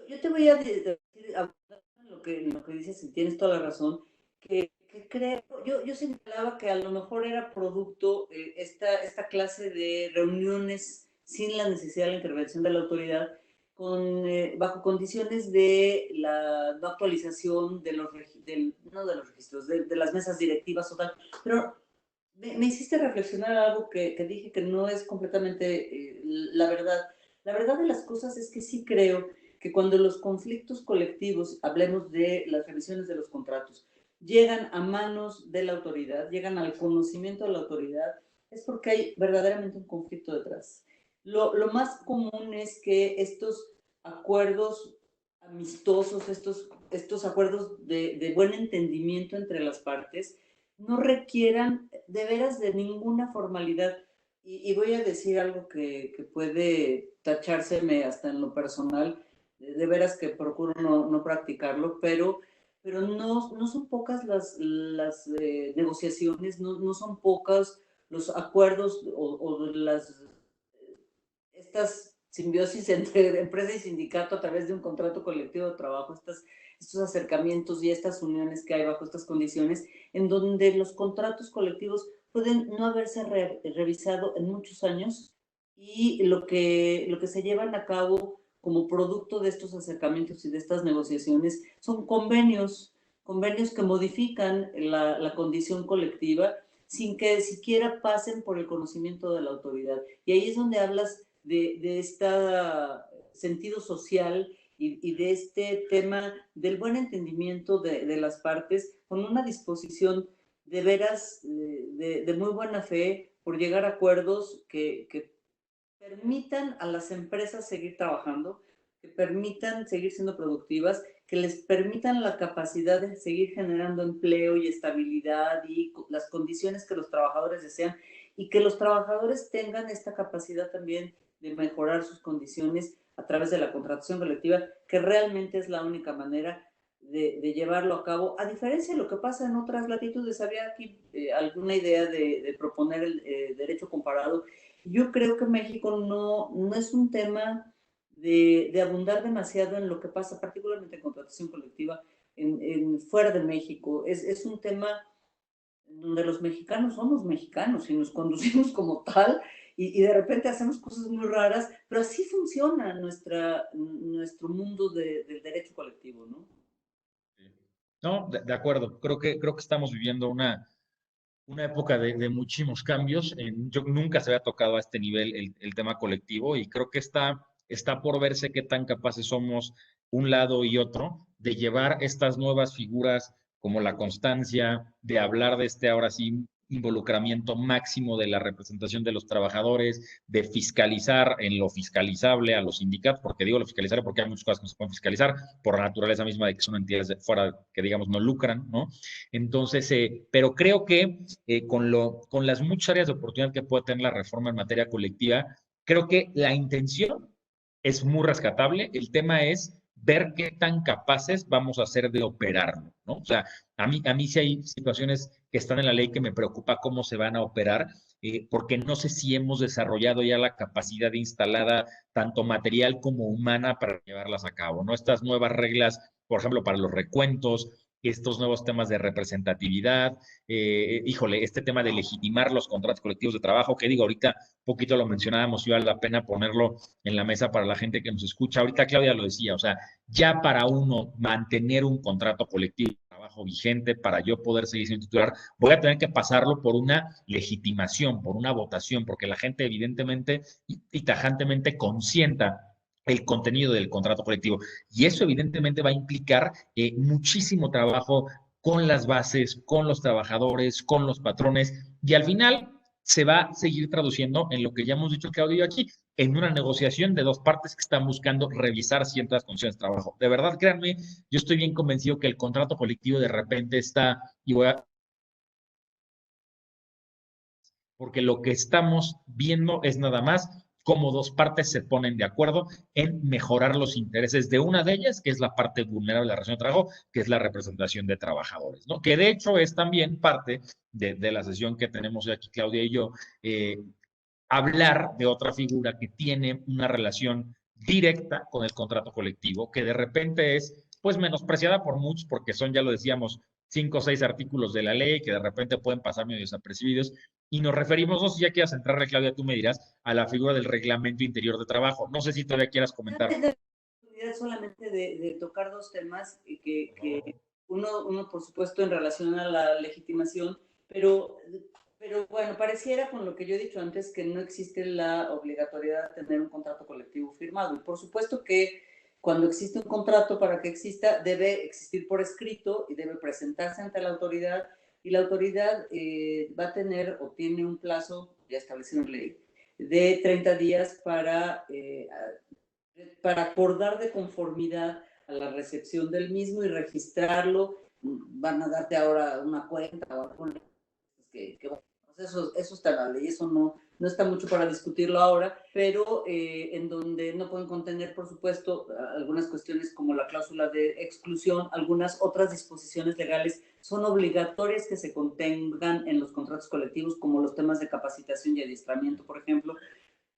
Yo te voy a decir, en lo que dices, y tienes toda la razón, que creo, yo señalaba que a lo mejor era producto esta clase de reuniones sin la necesidad de la intervención de la autoridad, bajo condiciones de la no actualización de no de los registros, de las mesas directivas o tal, pero me hiciste reflexionar algo que dije que no es completamente la verdad. La verdad de las cosas es que sí creo que cuando los conflictos colectivos, hablemos de las revisiones de los contratos, llegan a manos de la autoridad, llegan al conocimiento de la autoridad, es porque hay verdaderamente un conflicto detrás. Lo más común es que estos acuerdos amistosos, estos acuerdos de buen entendimiento entre las partes, no requieran de veras de ninguna formalidad. Y voy a decir algo que puede tachárseme hasta en lo personal, de veras que procuro no practicarlo, pero no son pocas las negociaciones, no son pocas los acuerdos o estas simbiosis entre empresa y sindicato a través de un contrato colectivo de trabajo, estos acercamientos y estas uniones que hay bajo estas condiciones, en donde los contratos colectivos pueden no haberse revisado en muchos años y lo que se llevan a cabo como producto de estos acercamientos y de estas negociaciones son convenios que modifican la condición colectiva sin que siquiera pasen por el conocimiento de la autoridad. Y ahí es donde hablas de este sentido social y de este tema del buen entendimiento de las partes, con una disposición de veras de muy buena fe por llegar a acuerdos que permitan a las empresas seguir trabajando, que permitan seguir siendo productivas, que les permitan la capacidad de seguir generando empleo y estabilidad y las condiciones que los trabajadores desean y que los trabajadores tengan esta capacidad también de mejorar sus condiciones a través de la contratación colectiva, que realmente es la única manera de llevarlo a cabo, a diferencia de lo que pasa en otras latitudes. Había aquí alguna idea de proponer el derecho comparado. Yo creo que México no es un tema de abundar demasiado en lo que pasa, particularmente en contratación colectiva, fuera de México. Es un tema donde los mexicanos somos mexicanos y nos conducimos como tal y de repente hacemos cosas muy raras, pero así funciona nuestro mundo del derecho colectivo, ¿no? No, de acuerdo. Creo que estamos viviendo una época de muchísimos cambios. Yo nunca se había tocado a este nivel el tema colectivo y creo que está por verse qué tan capaces somos un lado y otro de llevar estas nuevas figuras como la constancia de hablar de este ahora sí involucramiento máximo de la representación de los trabajadores, de fiscalizar en lo fiscalizable a los sindicatos, porque digo lo fiscalizable porque hay muchas cosas que no se pueden fiscalizar por la naturaleza misma de que son entidades de fuera que digamos no lucran, ¿no? Entonces, pero creo que con las muchas áreas de oportunidad que puede tener la reforma en materia colectiva, creo que la intención es muy rescatable. El tema es ver qué tan capaces vamos a ser de operarlo, ¿no? O sea, a mí sí hay situaciones que están en la ley que me preocupa cómo se van a operar, porque no sé si hemos desarrollado ya la capacidad instalada, tanto material como humana, para llevarlas a cabo, ¿no? Estas nuevas reglas, por ejemplo, para los recuentos, estos nuevos temas de representatividad, híjole, este tema de legitimar los contratos colectivos de trabajo, que digo, ahorita poquito lo mencionábamos y vale la pena ponerlo en la mesa para la gente que nos escucha. Ahorita Claudia lo decía, o sea, ya para uno mantener un contrato colectivo de trabajo vigente, para yo poder seguir siendo titular, voy a tener que pasarlo por una legitimación, por una votación, porque la gente evidentemente y tajantemente consienta el contenido del contrato colectivo. Y eso evidentemente va a implicar muchísimo trabajo con las bases, con los trabajadores, con los patrones, y al final se va a seguir traduciendo en lo que ya hemos dicho Claudio aquí, en una negociación de dos partes que están buscando revisar ciertas condiciones de trabajo. De verdad, créanme, yo estoy bien convencido que el contrato colectivo de repente está, y voy a, porque lo que estamos viendo es nada más cómo dos partes se ponen de acuerdo en mejorar los intereses de una de ellas, que es la parte vulnerable de la relación de trabajo, que es la representación de trabajadores, ¿no? Que de hecho es también parte de la sesión que tenemos aquí Claudia y yo, hablar de otra figura que tiene una relación directa con el contrato colectivo, que de repente es pues menospreciada por muchos porque son, ya lo decíamos, 5 o 6 artículos de la ley que de repente pueden pasar medio desapercibidos, y nos referimos, no sé si ya quieras entrar, Claudia, tú me dirás, a la figura del reglamento interior de trabajo. No sé si todavía quieras comentar. Solamente de tocar dos temas que uno, por supuesto, en relación a la legitimación, pero bueno, pareciera con lo que yo he dicho antes que no existe la obligatoriedad de tener un contrato colectivo firmado. Y por supuesto que cuando existe un contrato, para que exista, debe existir por escrito y debe presentarse ante la autoridad, y la autoridad va a tener o tiene un plazo, ya establecido en ley, de 30 días para acordar de conformidad a la recepción del mismo y registrarlo. Van a darte ahora una cuenta o algo bueno, eso está en la ley, eso no está mucho para discutirlo ahora, pero en donde no pueden contener, por supuesto, algunas cuestiones como la cláusula de exclusión, algunas otras disposiciones legales son obligatorias que se contengan en los contratos colectivos, como los temas de capacitación y adiestramiento, por ejemplo,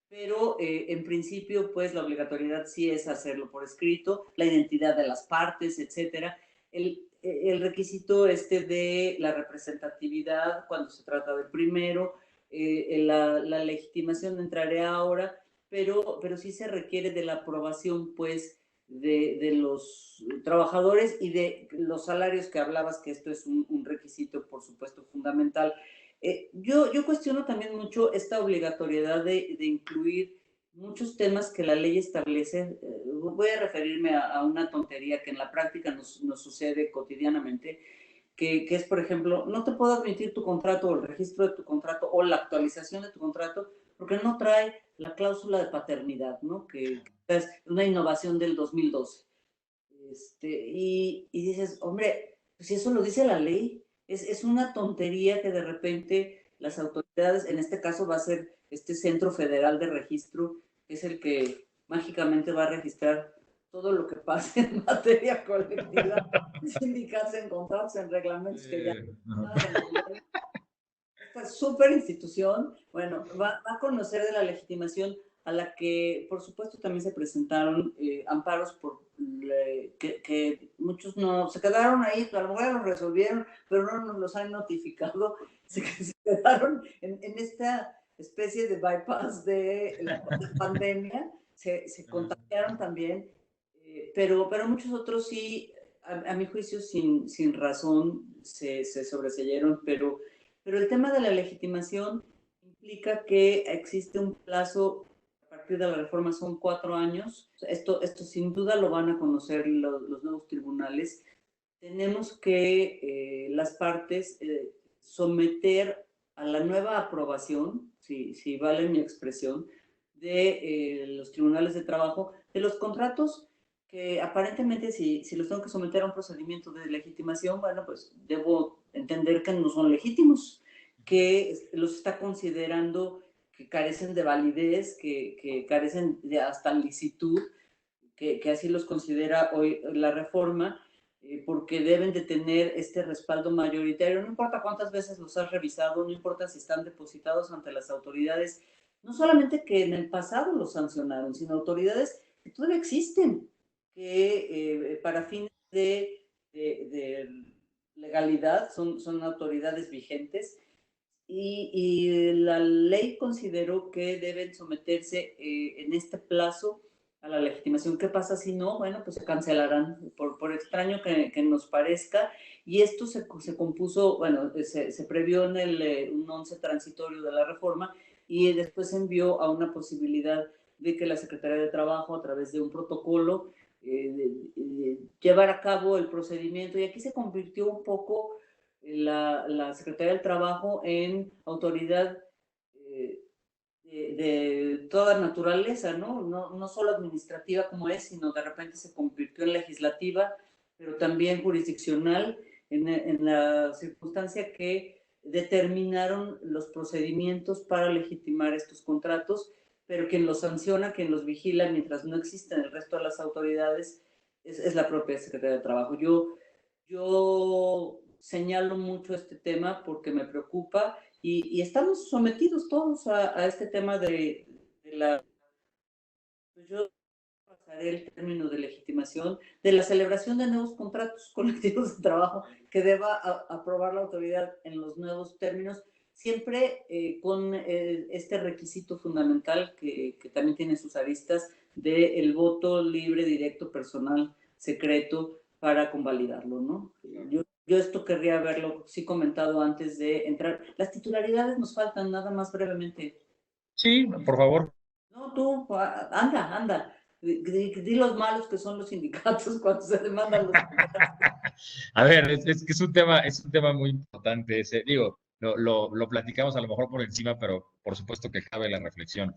pero en principio, pues la obligatoriedad sí es hacerlo por escrito, la identidad de las partes, etcétera. El requisito de la representatividad cuando se trata del primero, la legitimación entraré ahora, pero sí se requiere de la aprobación, pues, de los trabajadores y de los salarios que hablabas, que esto es un requisito, por supuesto, fundamental. Yo cuestiono también mucho esta obligatoriedad de incluir muchos temas que la ley establece. Voy a referirme a una tontería que en la práctica nos sucede cotidianamente, que es, por ejemplo, no te puedo admitir tu contrato o el registro de tu contrato o la actualización de tu contrato porque no trae la cláusula de paternidad, ¿no? Que es una innovación del 2012. Y dices, hombre, pues si eso lo dice la ley, es una tontería que de repente las autoridades, en este caso va a ser este Centro Federal de Registro, que es el que mágicamente va a registrar todo lo que pase en materia colectiva, en sindicatos, en contratos, en reglamentos que ya esta súper institución, bueno, va a conocer de la legitimación a la que, por supuesto, también se presentaron amparos que muchos no se quedaron ahí, a lo mejor los resolvieron, pero no nos los han notificado, se quedaron en esta especie de bypass de la pandemia, se contagiaron también, pero muchos otros sí, a mi juicio, sin razón, se sobreseyeron, pero el tema de la legitimación implica que existe un plazo, a partir de la reforma son 4 años. Esto sin duda lo van a conocer los nuevos tribunales. tenemos que las partes someter a la nueva aprobación, si vale mi expresión, de los tribunales de trabajo, de los contratos que aparentemente si los tengo que someter a un procedimiento de legitimación, bueno, pues debo entender que no son legítimos, que los está considerando que carecen de validez, que carecen de hasta licitud, que así los considera hoy la reforma, porque deben de tener este respaldo mayoritario. No importa cuántas veces los has revisado, no importa si están depositados ante las autoridades, no solamente que en el pasado los sancionaron, sino autoridades que todavía existen, que para fines de legalidad son autoridades vigentes y la ley consideró que deben someterse en este plazo a la legitimación. ¿Qué pasa si no? Bueno, pues se cancelarán, por extraño que nos parezca. Y esto se compuso, bueno, se previó en un 11 transitorio de la reforma y después se envió a una posibilidad de que la Secretaría de Trabajo, a través de un protocolo, llevar a cabo el procedimiento. Y aquí se convirtió un poco la Secretaría del Trabajo en autoridad de toda naturaleza, ¿no? No solo administrativa como es, sino de repente se convirtió en legislativa, pero también jurisdiccional, en la circunstancia que determinaron los procedimientos para legitimar estos contratos, pero quien los sanciona, quien los vigila mientras no existen el resto de las autoridades, es la propia Secretaría de Trabajo. Yo señalo mucho este tema porque me preocupa y estamos sometidos todos a este tema de la, pues yo pasaré el término de legitimación, de la celebración de nuevos contratos colectivos de trabajo que deba aprobar la autoridad en los nuevos términos, siempre con este requisito fundamental que también tiene sus aristas del voto libre, directo, personal, secreto para convalidarlo, ¿no? Yo esto querría haberlo sí comentado antes de entrar. Las titularidades nos faltan, nada más brevemente. Sí, por favor. No, tú, anda. Di los malos que son los sindicatos cuando se demandan los sindicatos. A ver, es que es un tema muy importante ese. Digo, lo platicamos a lo mejor por encima, pero por supuesto que cabe la reflexión.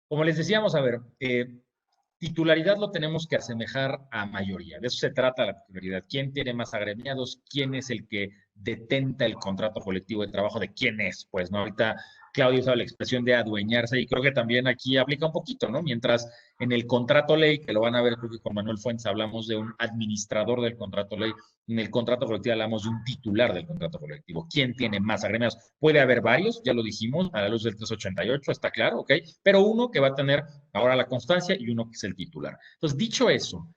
Como les decíamos, a ver, titularidad lo tenemos que asemejar a mayoría. De eso se trata la titularidad. ¿Quién tiene más agremiados? ¿Quién es el que detenta el contrato colectivo de trabajo? ¿De quién es? Pues, ¿no? Ahorita Claudio usaba la expresión de adueñarse y creo que también aquí aplica un poquito, ¿no? Mientras en el contrato ley, que lo van a ver, creo que con Manuel Fuentes hablamos de un administrador del contrato ley, en el contrato colectivo hablamos de un titular del contrato colectivo. ¿Quién tiene más agremiados? Puede haber varios, ya lo dijimos, a la luz del 388, está claro, ¿ok? Pero uno que va a tener ahora la constancia y uno que es el titular. Entonces, dicho eso,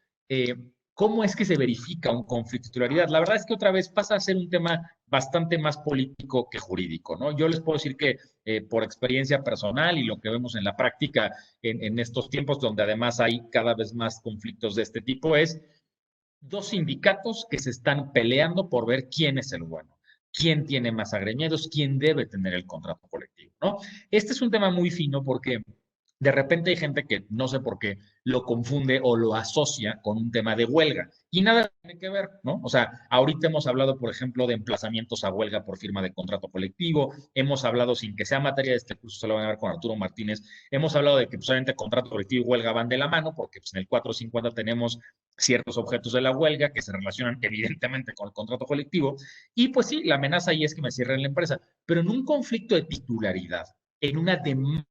¿cómo es que se verifica un conflicto de titularidad? La verdad es que otra vez pasa a ser un tema bastante más político que jurídico, ¿no? Yo les puedo decir que por experiencia personal y lo que vemos en la práctica en estos tiempos, donde además hay cada vez más conflictos de este tipo, es dos sindicatos que se están peleando por ver quién es el bueno, quién tiene más agremiados, quién debe tener el contrato colectivo, ¿no? Este es un tema muy fino porque de repente hay gente que no sé por qué lo confunde o lo asocia con un tema de huelga y nada tiene que ver, ¿no? O sea, ahorita hemos hablado, por ejemplo, de emplazamientos a huelga por firma de contrato colectivo, hemos hablado sin que sea materia de este curso, se lo van a ver con Arturo Martínez, hemos hablado de que pues, obviamente contrato colectivo y huelga van de la mano porque pues, en el 450 tenemos ciertos objetos de la huelga que se relacionan evidentemente con el contrato colectivo y pues sí, la amenaza ahí es que me cierren la empresa, pero en un conflicto de titularidad, en una demanda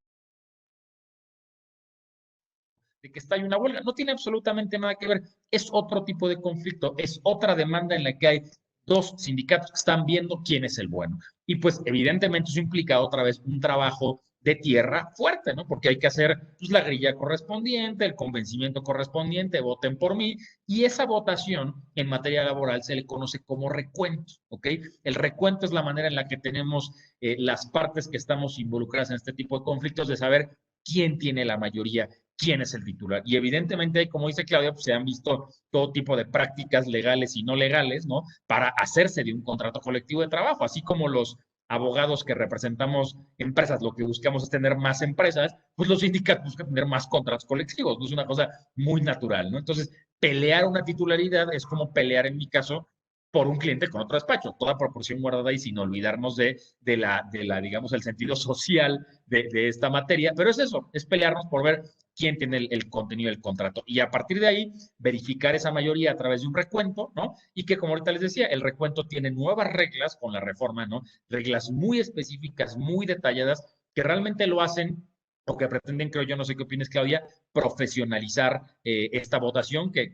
de que está ahí una huelga. No tiene absolutamente nada que ver. Es otro tipo de conflicto, es otra demanda en la que hay dos sindicatos que están viendo quién es el bueno. Y pues evidentemente eso implica otra vez un trabajo de tierra fuerte, ¿no? Porque hay que hacer pues, la grilla correspondiente, el convencimiento correspondiente, voten por mí, y esa votación en materia laboral se le conoce como recuento, ¿ok? El recuento es la manera en la que tenemos las partes que estamos involucradas en este tipo de conflictos de saber quién tiene la mayoría, quién es el titular. Y evidentemente, como dice Claudia, pues se han visto todo tipo de prácticas legales y no legales, ¿no? Para hacerse de un contrato colectivo de trabajo, así como los abogados que representamos empresas, lo que buscamos es tener más empresas, pues los sindicatos buscan tener más contratos colectivos, ¿no? Es una cosa muy natural, ¿no? Entonces, pelear una titularidad es como pelear, en mi caso, por un cliente con otro despacho, toda proporción guardada y sin olvidarnos de la digamos, el sentido social de esta materia, pero es eso, es pelearnos por ver quién tiene el contenido del contrato y a partir de ahí verificar esa mayoría a través de un recuento, ¿no? Y que como ahorita les decía, el recuento tiene nuevas reglas con la reforma, ¿no? Reglas muy específicas, muy detalladas, que realmente lo hacen o que pretenden, creo yo, no sé qué opinas, Claudia, profesionalizar esta votación que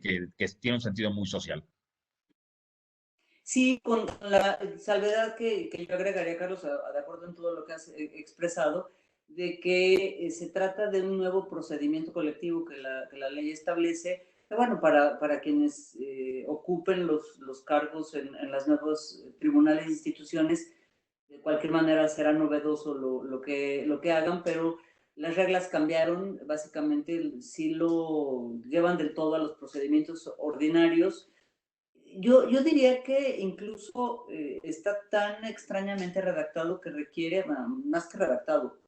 tiene un sentido muy social. Sí, con la salvedad que yo agregaría, Carlos, de acuerdo en todo lo que has expresado, de que se trata de un nuevo procedimiento colectivo que la ley establece, bueno, para quienes ocupen los cargos en las nuevos tribunales e instituciones, de cualquier manera será novedoso lo que hagan, pero las reglas cambiaron, básicamente sí lo llevan del todo a los procedimientos ordinarios. Yo diría que incluso está tan extrañamente redactado que requiere, bueno, más que redactado,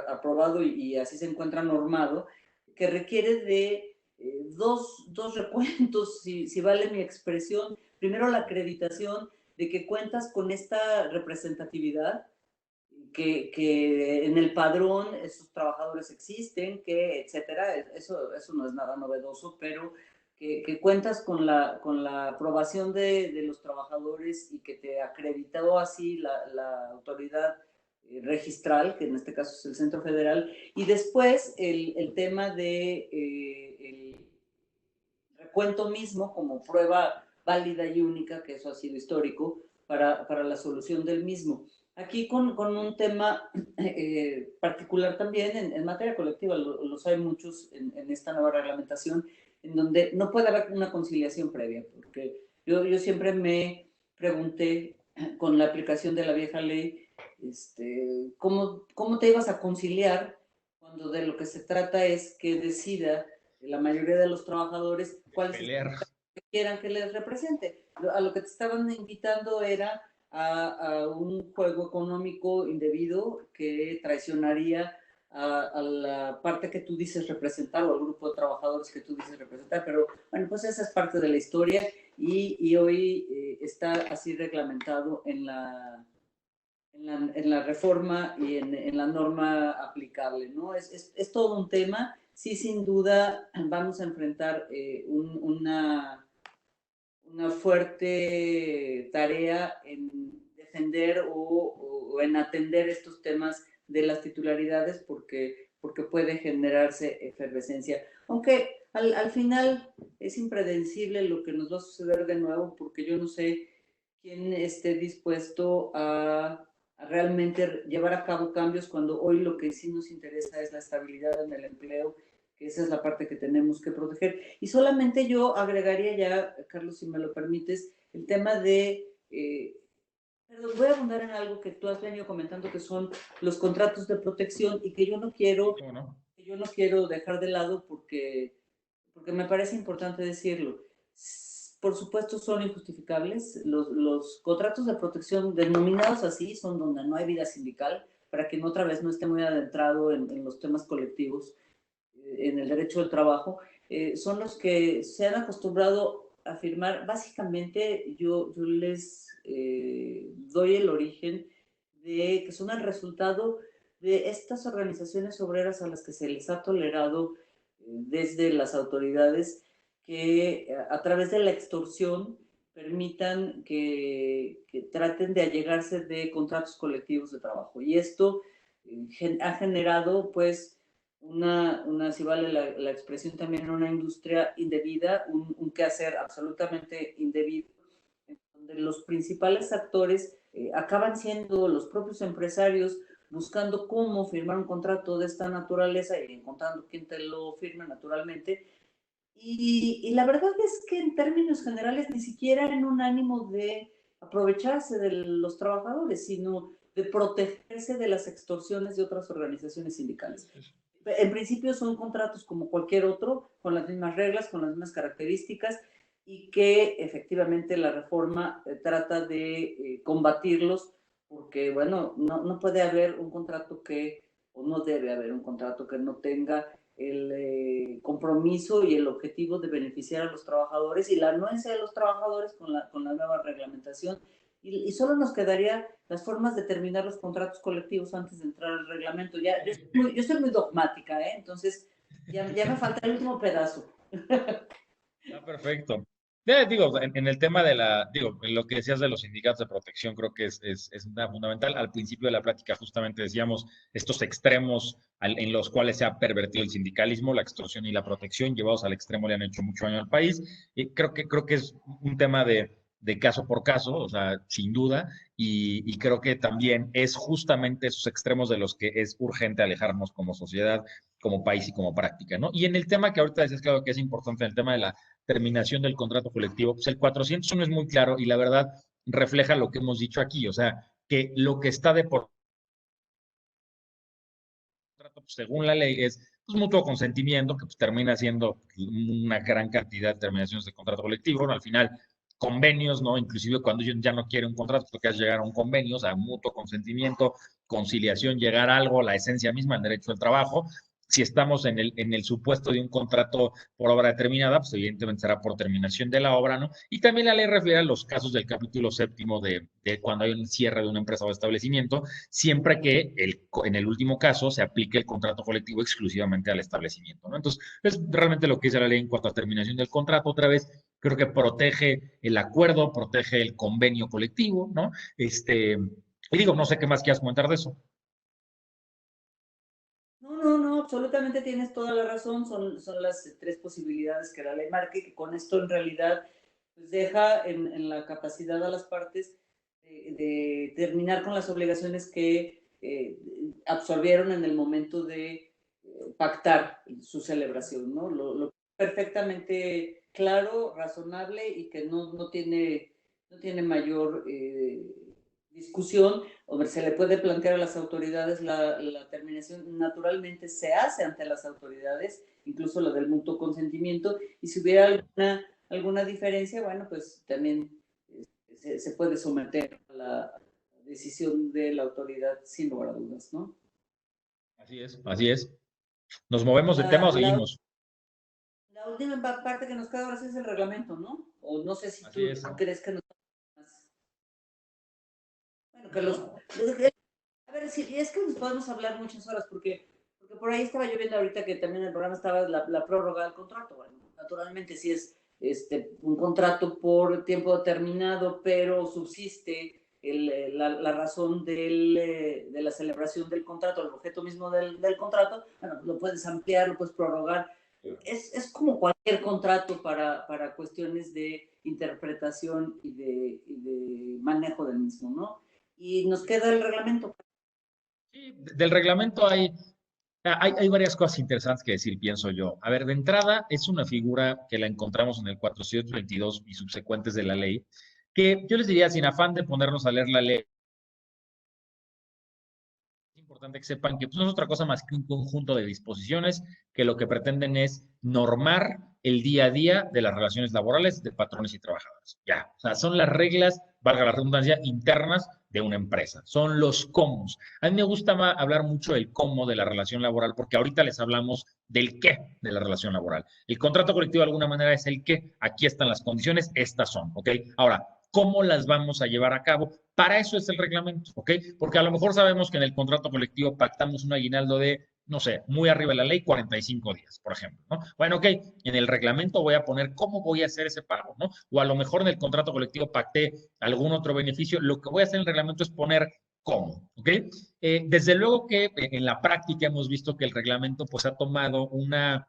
aprobado y así se encuentra normado, que requiere de dos recuentos, si vale mi expresión. Primero, la acreditación de que cuentas con esta representatividad, que en el padrón esos trabajadores existen, que etcétera. Eso no es nada novedoso, pero que cuentas con la aprobación de los trabajadores y que te acreditó así la autoridad registral, que en este caso es el Centro Federal, y después el tema de el recuento mismo como prueba válida y única, que eso ha sido histórico, para la solución del mismo. Aquí con un tema particular también en materia colectiva, los hay muchos en esta nueva reglamentación, en donde no puede haber una conciliación previa, porque yo siempre me pregunté con la aplicación de la vieja ley, ¿cómo te ibas a conciliar cuando de lo que se trata es que decida la mayoría de los trabajadores cuáles es Pelear. que quieran que les represente? A lo que te estaban invitando era a un juego económico indebido que traicionaría a la parte que tú dices representar o al grupo de trabajadores que tú dices representar, pero bueno, pues esa es parte de la historia y hoy está así reglamentado en la reforma y en la norma aplicable, ¿no? Es todo un tema. Sí, sin duda vamos a enfrentar una fuerte tarea en defender o en atender estos temas de las titularidades porque puede generarse efervescencia. Aunque al final es impredecible lo que nos va a suceder de nuevo porque yo no sé quién esté dispuesto a realmente llevar a cabo cambios cuando hoy lo que sí nos interesa es la estabilidad en el empleo, que esa es la parte que tenemos que proteger. Y solamente yo agregaría ya, Carlos, si me lo permites, el tema de, perdón, voy a abundar en algo que tú has venido comentando, que son los contratos de protección y que Sí, ¿cómo no? yo no quiero dejar de lado porque me parece importante decirlo. Por supuesto son injustificables. Los contratos de protección denominados así son donde no hay vida sindical, para que otra vez no esté muy adentrado en los temas colectivos, en el derecho del trabajo, son los que se han acostumbrado a firmar. Básicamente yo les doy el origen de que son el resultado de estas organizaciones obreras a las que se les ha tolerado desde las autoridades que a través de la extorsión permitan que traten de allegarse de contratos colectivos de trabajo. Y esto ha generado pues si vale la expresión también, una industria indebida, un quehacer absolutamente indebido, donde los principales actores acaban siendo los propios empresarios buscando cómo firmar un contrato de esta naturaleza y encontrando quién te lo firme naturalmente. Y la verdad es que en términos generales ni siquiera en un ánimo de aprovecharse de los trabajadores, sino de protegerse de las extorsiones de otras organizaciones sindicales. En principio son contratos como cualquier otro, con las mismas reglas, con las mismas características, y que efectivamente la reforma trata de combatirlos, porque bueno, no puede haber un contrato o no debe haber un contrato que no tenga compromiso y el objetivo de beneficiar a los trabajadores y la anuencia de los trabajadores con la nueva reglamentación. Y solo nos quedaría las formas de terminar los contratos colectivos antes de entrar al reglamento. Ya, yo soy muy dogmática, ¿eh? Entonces ya me falta el último pedazo. Está perfecto. Digo, en el tema de digo, en lo que decías de los sindicatos de protección, creo que es una fundamental. Al principio de la plática justamente decíamos estos extremos en los cuales se ha pervertido el sindicalismo, la extorsión y la protección, llevados al extremo le han hecho mucho daño al país. Y creo que es un tema de caso por caso, o sea, sin duda, y creo que también es justamente esos extremos de los que es urgente alejarnos como sociedad, como país y como práctica, ¿no? Y en el tema que ahorita decías, claro que es importante, en el tema de la terminación del contrato colectivo, pues el 401 es muy claro y la verdad refleja lo que hemos dicho aquí, o sea, que lo que está de por contrato, pues, según la ley, es pues, mutuo consentimiento, que pues, termina siendo una gran cantidad de terminaciones de contrato colectivo, ¿no? Al final, convenios, ¿no? Inclusive cuando yo ya no quiero un contrato, pues, lo que hace llegar a un convenio, o sea, mutuo consentimiento, conciliación, llegar a algo, la esencia misma del derecho al trabajo. Si estamos en el supuesto de un contrato por obra determinada, pues evidentemente será por terminación de la obra, ¿no? Y también la ley refiere a los casos del capítulo séptimo de cuando hay un cierre de una empresa o establecimiento, siempre que en el último caso se aplique el contrato colectivo exclusivamente al establecimiento, ¿no? Entonces, es realmente lo que dice la ley en cuanto a terminación del contrato. Otra vez, creo que protege el acuerdo, protege el convenio colectivo, ¿no? Y digo, no sé qué más quieras comentar de eso. No, absolutamente tienes toda la razón. Son las tres posibilidades que la ley marca y que con esto en realidad pues deja en la capacidad a las partes de terminar con las obligaciones que absorbieron en el momento de pactar su celebración, ¿no? Lo perfectamente claro, razonable y que no tiene mayor discusión, o se le puede plantear a las autoridades la terminación, naturalmente se hace ante las autoridades, incluso lo del mutuo consentimiento, y si hubiera alguna diferencia, bueno, pues también se puede someter a la decisión de la autoridad sin lugar a dudas, ¿no? Así es, así es. ¿Nos movemos de tema La, o la, seguimos? la última parte que nos queda ahora sí es el reglamento, ¿no? O no sé si Así es. crees que nos... Bueno, que los... A ver, sí, es que nos podemos hablar muchas horas porque por ahí estaba yo viendo ahorita que también en el programa estaba la prórroga del contrato. Bueno, naturalmente si es un contrato por tiempo determinado, pero subsiste la razón de la celebración del contrato, el objeto mismo del contrato, bueno, lo puedes ampliar, lo puedes prorrogar. Es como cualquier contrato para cuestiones de interpretación y de manejo del mismo, ¿no? Y nos queda el reglamento. Sí, del reglamento hay varias cosas interesantes que decir, pienso yo. A ver, de entrada, es una figura que la encontramos en el 422 y subsecuentes de la ley, que yo les diría, sin afán de ponernos a leer la ley, es importante que sepan que pues, no es otra cosa más que un conjunto de disposiciones que lo que pretenden es normar el día a día de las relaciones laborales de patrones y trabajadores. Ya, o sea, son las reglas, valga la redundancia, internas de una empresa. Son los cómo. A mí me gusta hablar mucho del cómo de la relación laboral, porque ahorita les hablamos del qué de la relación laboral. El contrato colectivo de alguna manera es el qué. Aquí están las condiciones, estas son, ¿ok? Ahora, ¿cómo las vamos a llevar a cabo? Para eso es el reglamento, ¿ok? Porque a lo mejor sabemos que en el contrato colectivo pactamos un aguinaldo de, no sé, muy arriba de la ley, 45 días, por ejemplo, ¿no? Bueno, ok, en el reglamento voy a poner cómo voy a hacer ese pago, ¿no? O a lo mejor en el contrato colectivo pacté algún otro beneficio. Lo que voy a hacer en el reglamento es poner cómo, ¿ok? Desde luego que en la práctica hemos visto que el reglamento pues ha tomado una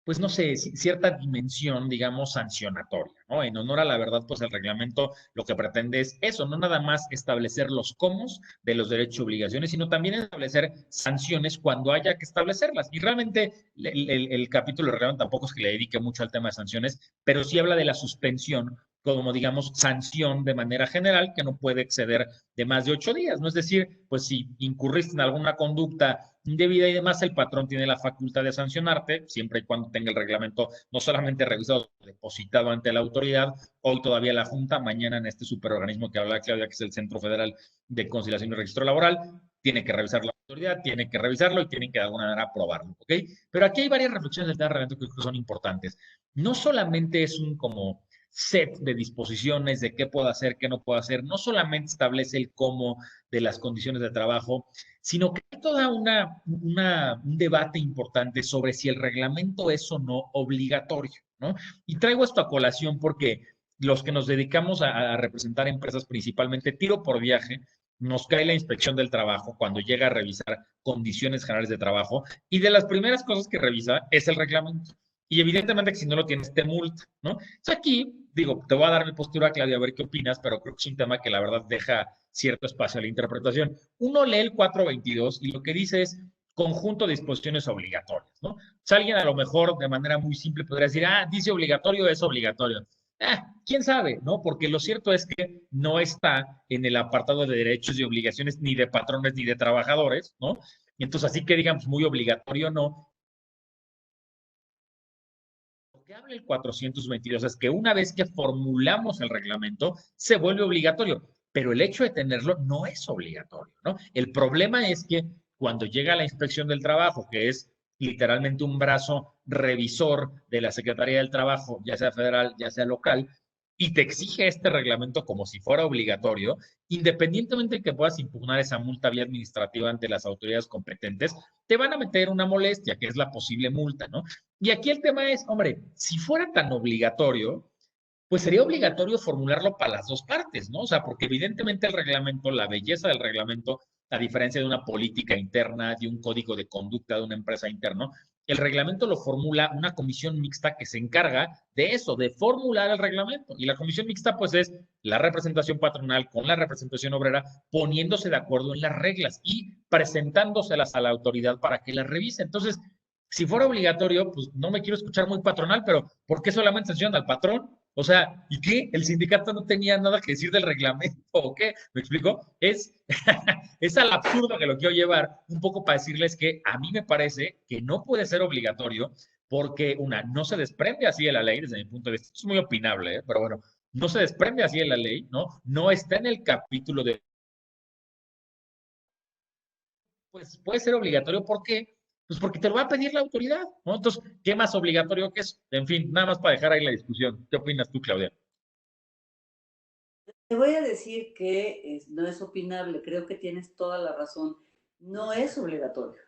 pues no sé, cierta dimensión, digamos, sancionatoria, ¿no? En honor a la verdad, pues el reglamento lo que pretende es eso, no nada más establecer los cómo de los derechos y obligaciones, sino también establecer sanciones cuando haya que establecerlas. Y realmente el capítulo del reglamento tampoco es que le dedique mucho al tema de sanciones, pero sí habla de la suspensión como, digamos, sanción de manera general que no puede exceder de más de 8 días, ¿no? Es decir, pues si incurriste en alguna conducta indebida y demás, el patrón tiene la facultad de sancionarte, siempre y cuando tenga el reglamento no solamente revisado, depositado ante la autoridad, hoy todavía la Junta, mañana en este superorganismo que habla Claudia, que es el Centro Federal de Conciliación y Registro Laboral, tiene que revisar la autoridad, tiene que revisarlo y tienen que de alguna manera aprobarlo, ¿ok? Pero aquí hay varias reflexiones del tema de reglamento que creo que son importantes. No solamente es un como set de disposiciones de qué puedo hacer, qué no puedo hacer, no solamente establece el cómo de las condiciones de trabajo, sino que hay toda un debate importante sobre si el reglamento es o no obligatorio, ¿no? Y traigo esto a colación porque los que nos dedicamos a representar empresas principalmente tiro por viaje, nos cae la inspección del trabajo cuando llega a revisar condiciones generales de trabajo y de las primeras cosas que revisa es el reglamento. Y evidentemente que si no lo tienes te multa, ¿no? Entonces aquí, digo, te voy a dar mi postura, Claudia, a ver qué opinas, pero creo que es un tema que la verdad deja cierto espacio a la interpretación. Uno lee el 422 y lo que dice es conjunto de disposiciones obligatorias, ¿no? O sea, alguien a lo mejor de manera muy simple podría decir, dice obligatorio, es obligatorio. ¿Quién sabe? ¿No? Porque lo cierto es que no está en el apartado de derechos y obligaciones ni de patrones ni de trabajadores, ¿no? Y entonces, así que digamos, muy obligatorio no. Lo que habla el 422 es que una vez que formulamos el reglamento, se vuelve obligatorio, pero el hecho de tenerlo no es obligatorio, ¿no? El problema es que cuando llega la inspección del trabajo, que es literalmente un brazo revisor de la Secretaría del Trabajo, ya sea federal, ya sea local, y te exige este reglamento como si fuera obligatorio, independientemente de que puedas impugnar esa multa vía administrativa ante las autoridades competentes, te van a meter una molestia, que es la posible multa, ¿no? Y aquí el tema es, hombre, si fuera tan obligatorio, pues sería obligatorio formularlo para las dos partes, ¿no? O sea, porque evidentemente el reglamento, la belleza del reglamento, a diferencia de una política interna, de un código de conducta de una empresa interna, el reglamento lo formula una comisión mixta que se encarga de eso, de formular el reglamento. Y la comisión mixta, pues, es la representación patronal con la representación obrera, poniéndose de acuerdo en las reglas y presentándoselas a la autoridad para que las revise. Entonces, si fuera obligatorio, pues no me quiero escuchar muy patronal, pero ¿por qué solamente sancionan al patrón? O sea, ¿y qué? ¿El sindicato no tenía nada que decir del reglamento o qué? ¿Me explico? Es al absurdo que lo quiero llevar un poco para decirles que a mí me parece que no puede ser obligatorio porque, una, no se desprende así de la ley desde mi punto de vista. Esto es muy opinable, ¿eh? Pero bueno, no se desprende así de la ley, ¿no? No está en el capítulo de pues puede ser obligatorio. ¿Por qué? Pues porque te lo va a pedir la autoridad, ¿no? Entonces, ¿qué más obligatorio que eso? En fin, nada más para dejar ahí la discusión. ¿Qué opinas tú, Claudia? Te voy a decir que no es opinable, creo que tienes toda la razón. No es obligatorio.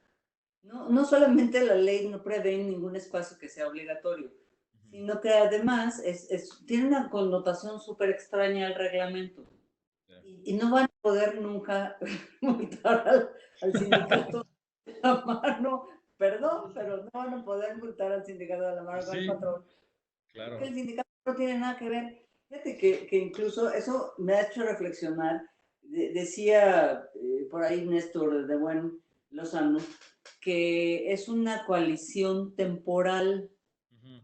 No, no solamente la ley no prevé en ningún espacio que sea obligatorio, sino que además tiene una connotación súper extraña al reglamento. Y no van a poder nunca multar al sindicato de la mano, perdón, pero no van a poder multar al sindicato de la mano con el Sí, patrón, porque claro. el sindicato no tiene nada que ver. Fíjate que incluso eso me ha hecho reflexionar. Decía por ahí Néstor de Buen Lozano que es una coalición temporal. Ujú.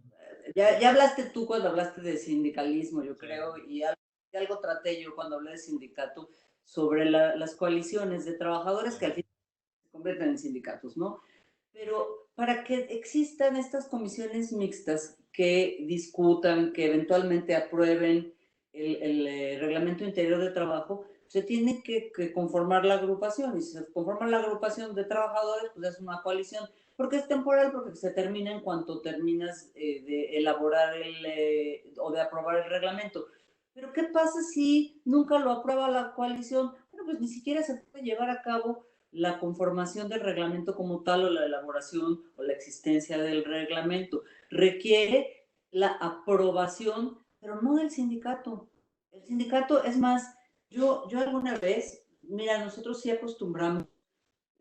Ya hablaste tú cuando hablaste de sindicalismo, yo Sí, creo, y algo traté yo cuando hablé de sindicato sobre las coaliciones de trabajadores que al sí. final se convierten en sindicatos, ¿no? Pero para que existan estas comisiones mixtas que discutan, que eventualmente aprueben el reglamento interior de trabajo, se tiene que conformar la agrupación. Y si se conforma la agrupación de trabajadores, pues es una coalición. Porque es temporal, porque se termina en cuanto terminas de elaborar o de aprobar el reglamento. Pero ¿qué pasa si nunca lo aprueba la coalición? Bueno, pues ni siquiera se puede llevar a cabo la conformación del reglamento como tal o la elaboración o la existencia del reglamento. Requiere la aprobación, pero no del sindicato. El sindicato, es más, yo alguna vez, mira, nosotros sí acostumbramos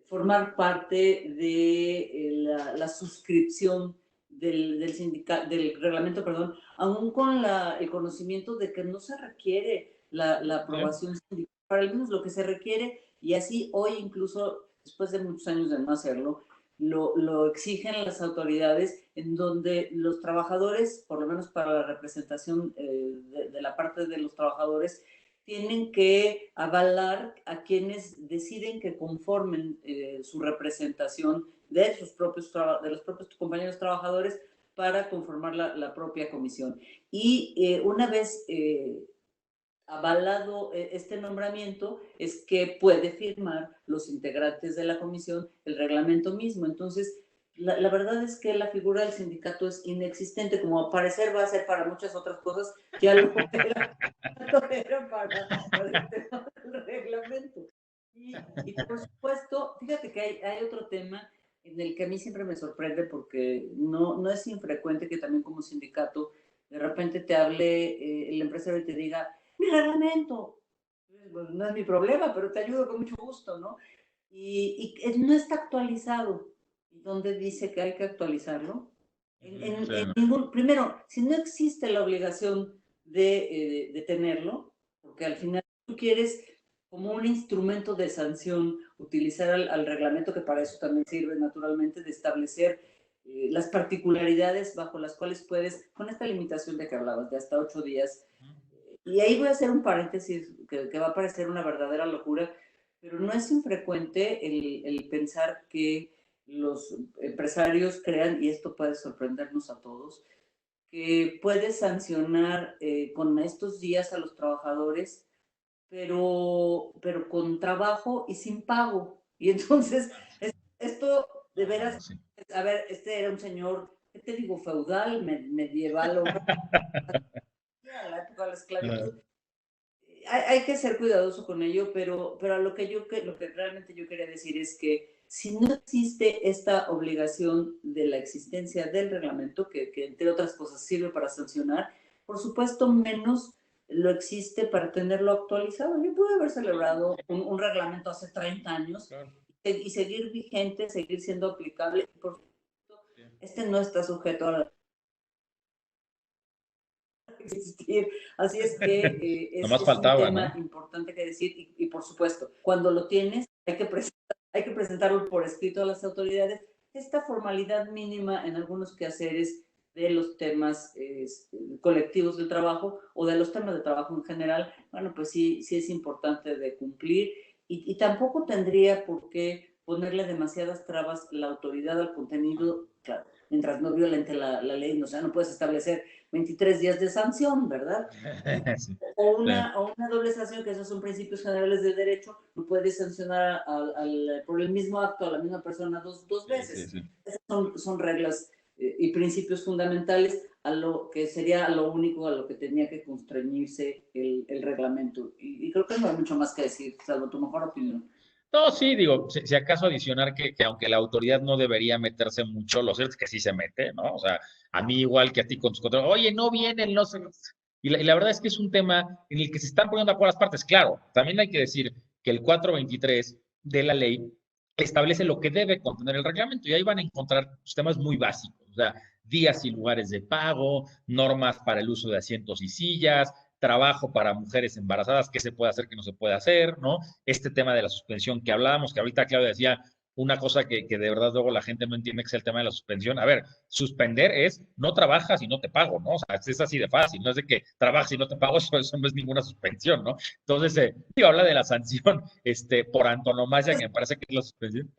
formar parte de la suscripción del reglamento, perdón, aún con el conocimiento de que no se requiere la Sí. aprobación sindical, para al menos lo que se requiere, y así hoy incluso, después de muchos años de no hacerlo, lo exigen las autoridades, en donde los trabajadores, por lo menos para la representación de la parte de los trabajadores, tienen que avalar a quienes deciden que conformen su representación de de los propios compañeros trabajadores para conformar la propia comisión. Y una vez avalado este nombramiento, es que puede firmar los integrantes de la comisión el reglamento mismo. Entonces, la verdad es que la figura del sindicato es inexistente, como a parecer va a ser para muchas otras cosas, ya lo era, para el tema del reglamento. Y por supuesto, fíjate que hay otro tema en el que a mí siempre me sorprende porque no es infrecuente que también como sindicato de repente te hable el empresario y te diga, mi reglamento, pues no es mi problema, pero te ayudo con mucho gusto, ¿no? Y no está actualizado. ¿Y dónde dice que hay que actualizarlo? En ningún, primero, si no existe la obligación de tenerlo, porque al final tú quieres como un instrumento de sanción utilizar al reglamento, que para eso también sirve naturalmente, de establecer las particularidades bajo las cuales puedes, con esta limitación de que hablabas, de hasta 8 días. Y ahí voy a hacer un paréntesis que va a parecer una verdadera locura, pero no es infrecuente el pensar que los empresarios crean, y esto puede sorprendernos a todos, que puedes sancionar con estos días a los trabajadores, pero con trabajo y sin pago. Y entonces, esto de veras, a ver, este era un señor, ¿qué te digo? Feudal, medieval, o a la época de la esclavitud. Hay que ser cuidadoso con ello, pero a lo que realmente yo quería decir es que si no existe esta obligación de la existencia del reglamento, que entre otras cosas sirve para sancionar, por supuesto menos lo existe para tenerlo actualizado. Yo pude haber celebrado un reglamento hace 30 años y seguir vigente, seguir siendo aplicable. Por supuesto, este no está sujeto a la existir. Así es que Nomás es un faltaba, tema ¿no? importante que decir y por supuesto, cuando lo tienes hay que presentarlo por escrito a las autoridades. Esta formalidad mínima en algunos quehaceres de los temas colectivos del trabajo o de los temas de trabajo en general, bueno, pues sí es importante de cumplir y tampoco tendría por qué ponerle demasiadas trabas la autoridad al contenido, claro, mientras no violente la ley, o sea, no puedes establecer 23 días de sanción, ¿verdad? Sí, O una doble sanción, que esos son principios generales de derecho, no puedes sancionar por el mismo acto a la misma persona dos sí, veces. sí. Esas son reglas y principios fundamentales a lo que sería lo único a lo que tenía que constreñirse el reglamento. Y creo que no hay mucho más que decir, salvo tu mejor opinión. No, sí, digo, si acaso adicionar que aunque la autoridad no debería meterse mucho, lo cierto es que sí se mete, ¿no? O sea, a mí igual que a ti con tus controles, oye, no vienen, no sé. Y la verdad es que es un tema en el que se están poniendo de acuerdo las partes. Claro, también hay que decir que el 423 de la ley establece lo que debe contener el reglamento y ahí van a encontrar temas muy básicos, o sea, días y lugares de pago, normas para el uso de asientos y sillas, trabajo para mujeres embarazadas, qué se puede hacer, qué no se puede hacer, ¿no? Este tema de la suspensión que hablábamos, que ahorita Claudia decía una cosa que de verdad luego la gente no entiende, que es el tema de la suspensión. A ver, suspender es no trabajas y no te pago, ¿no? O sea, es así de fácil, no es de que trabajas y no te pago, eso no es ninguna suspensión, ¿no? Entonces, habla de la sanción por antonomasia, que me parece que es la suspensión.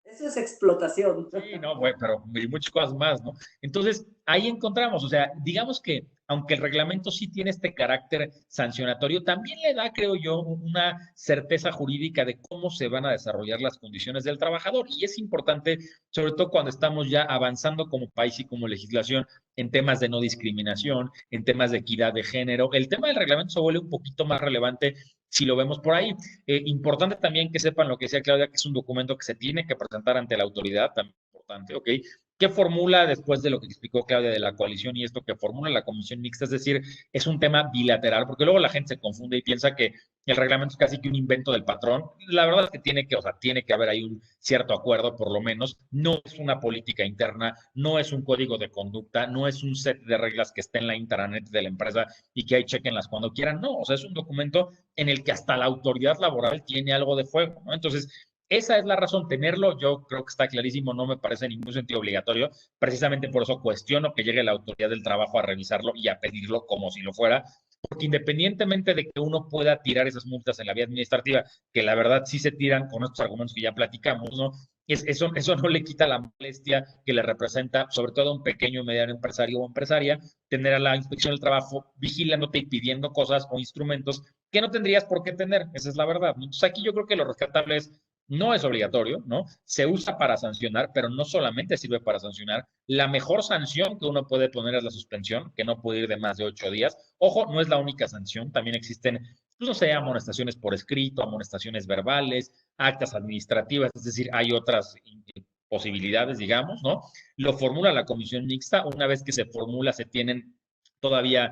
Eso es explotación. Sí, no, bueno, pero y muchas cosas más, ¿no? Entonces, ahí encontramos, o sea, digamos que aunque el reglamento sí tiene este carácter sancionatorio, también le da, creo yo, una certeza jurídica de cómo se van a desarrollar las condiciones del trabajador. Y es importante, sobre todo cuando estamos ya avanzando como país y como legislación en temas de no discriminación, en temas de equidad de género. El tema del reglamento se vuelve un poquito más relevante si lo vemos por ahí. Importante también que sepan lo que decía Claudia, que es un documento que se tiene que presentar ante la autoridad, también importante, ¿ok? ¿Qué formula después de lo que explicó Claudia de la coalición y esto que formula la comisión mixta? Es decir, es un tema bilateral, porque luego la gente se confunde y piensa que el reglamento es casi que un invento del patrón. La verdad es que tiene que haber ahí un cierto acuerdo, por lo menos. No es una política interna, no es un código de conducta, no es un set de reglas que esté en la intranet de la empresa y que ahí chequenlas cuando quieran. No, o sea, es un documento en el que hasta la autoridad laboral tiene algo de fuego, ¿no? Entonces, esa es la razón, tenerlo, yo creo que está clarísimo, no me parece en ningún sentido obligatorio, precisamente por eso cuestiono que llegue la autoridad del trabajo a revisarlo y a pedirlo como si lo fuera, porque independientemente de que uno pueda tirar esas multas en la vía administrativa, que la verdad sí se tiran con estos argumentos que ya platicamos, ¿no? eso no le quita la molestia que le representa, sobre todo a un pequeño y mediano empresario o empresaria, tener a la inspección del trabajo vigilándote y pidiendo cosas o instrumentos que no tendrías por qué tener. Esa es la verdad, ¿no? Entonces aquí yo creo que lo rescatable es, no es obligatorio, ¿no? Se usa para sancionar, pero no solamente sirve para sancionar. La mejor sanción que uno puede poner es la suspensión, que no puede ir de más de 8 días. Ojo, no es la única sanción, también existen, pues no sé, amonestaciones por escrito, amonestaciones verbales, actas administrativas, es decir, hay otras posibilidades, digamos, ¿no? Lo formula la comisión mixta, una vez que se formula se tienen todavía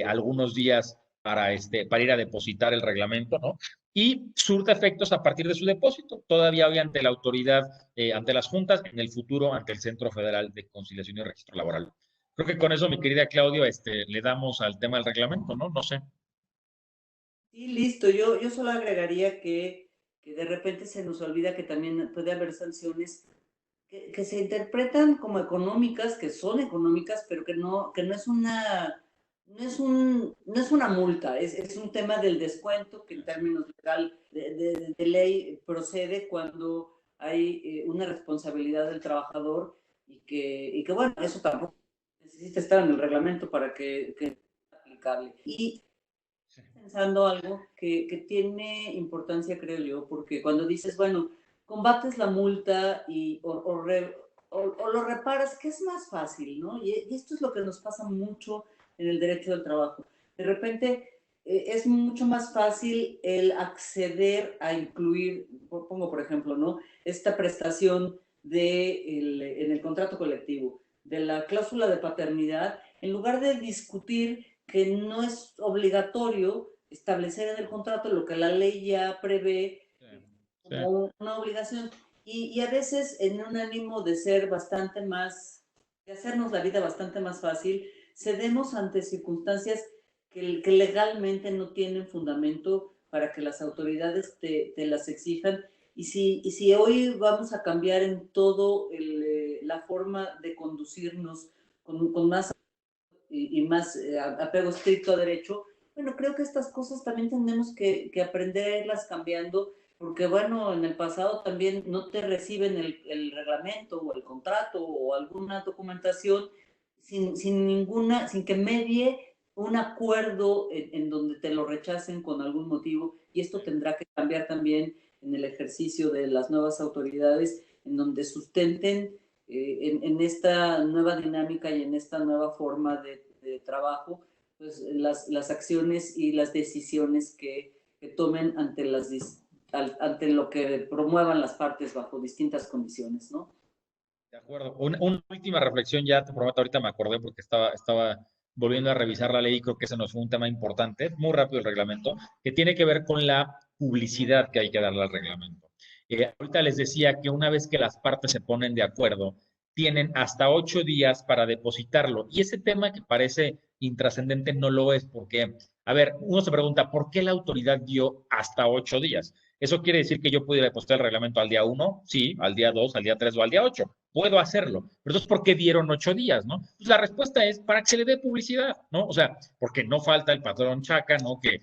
algunos días para ir a depositar el reglamento, ¿no? Y surta efectos a partir de su depósito, todavía hoy ante la autoridad, ante las juntas, en el futuro ante el Centro Federal de Conciliación y Registro Laboral. Creo que con eso, mi querida Claudio, le damos al tema del reglamento, ¿no? No sé. Sí, listo. Yo solo agregaría que de repente se nos olvida que también puede haber sanciones que se interpretan como económicas, que son económicas, pero que no es no es una multa, es un tema del descuento que en términos legal de ley procede cuando hay una responsabilidad del trabajador y que bueno, eso tampoco necesita estar en el reglamento para que sea aplicable. Y pensando algo que tiene importancia, creo yo, porque cuando dices, bueno, combates la multa o lo reparas, que es más fácil, ¿no? Y esto es lo que nos pasa mucho en el derecho del trabajo. De repente es mucho más fácil el acceder a incluir, pongo por ejemplo, ¿no? Esta prestación en el contrato colectivo, de la cláusula de paternidad, en lugar de discutir que no es obligatorio establecer en el contrato lo que la ley ya prevé Sí, sí. como una obligación. Y a veces en un ánimo de ser bastante más, de hacernos la vida bastante más fácil, cedemos ante circunstancias que legalmente no tienen fundamento para que las autoridades te las exijan. Y si hoy vamos a cambiar en todo la forma de conducirnos con más y más apego estricto a derecho, bueno, creo que estas cosas también tenemos que aprender a irlas cambiando, porque bueno, en el pasado también no te reciben el reglamento o el contrato o alguna documentación sin que medie un acuerdo en donde te lo rechacen con algún motivo, y esto tendrá que cambiar también en el ejercicio de las nuevas autoridades, en donde sustenten en esta nueva dinámica y en esta nueva forma de trabajo, pues las acciones y las decisiones que tomen ante lo que promuevan las partes bajo distintas condiciones, ¿no? De acuerdo. Una última reflexión, ya te prometo, ahorita me acordé porque estaba volviendo a revisar la ley y creo que ese nos fue un tema importante, muy rápido el reglamento, que tiene que ver con la publicidad que hay que darle al reglamento. Ahorita les decía que una vez que las partes se ponen de acuerdo, tienen hasta 8 días para depositarlo. Y ese tema que parece intrascendente no lo es, porque, a ver, uno se pregunta, ¿por qué la autoridad dio hasta 8 días? ¿Eso quiere decir que yo pudiera depositar el reglamento al día 1? Sí, al día 2, al día 3 o al día 8. Puedo hacerlo. Pero entonces, ¿por qué dieron 8 días, no? Pues la respuesta es para que se le dé publicidad, ¿no? O sea, porque no falta el patrón chaca, ¿no? Que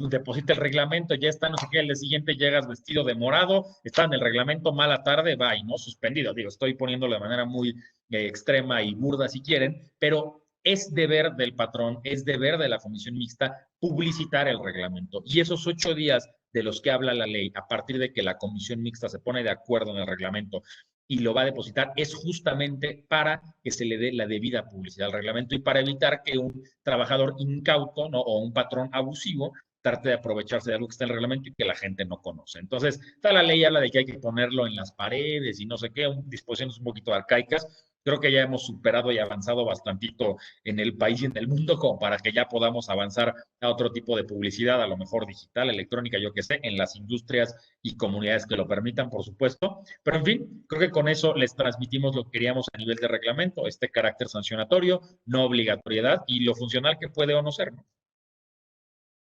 deposita el reglamento, ya está, no sé qué, al día siguiente llegas vestido de morado, está en el reglamento, mala tarde, va y no suspendido. Digo, estoy poniéndolo de manera muy extrema y burda si quieren, pero es deber del patrón, es deber de la comisión mixta publicitar el reglamento. Y esos 8 días de los que habla la ley, a partir de que la comisión mixta se pone de acuerdo en el reglamento y lo va a depositar, es justamente para que se le dé la debida publicidad al reglamento y para evitar que un trabajador incauto, ¿no? O un patrón abusivo trate de aprovecharse de algo que está en el reglamento y que la gente no conoce. Entonces, está la ley habla de que hay que ponerlo en las paredes y no sé qué, disposiciones un poquito arcaicas. Creo que ya hemos superado y avanzado bastantito en el país y en el mundo como para que ya podamos avanzar a otro tipo de publicidad, a lo mejor digital, electrónica, yo qué sé, en las industrias y comunidades que lo permitan, por supuesto. Pero en fin, creo que con eso les transmitimos lo que queríamos a nivel de reglamento, este carácter sancionatorio, no obligatoriedad y lo funcional que puede o no ser, ¿no?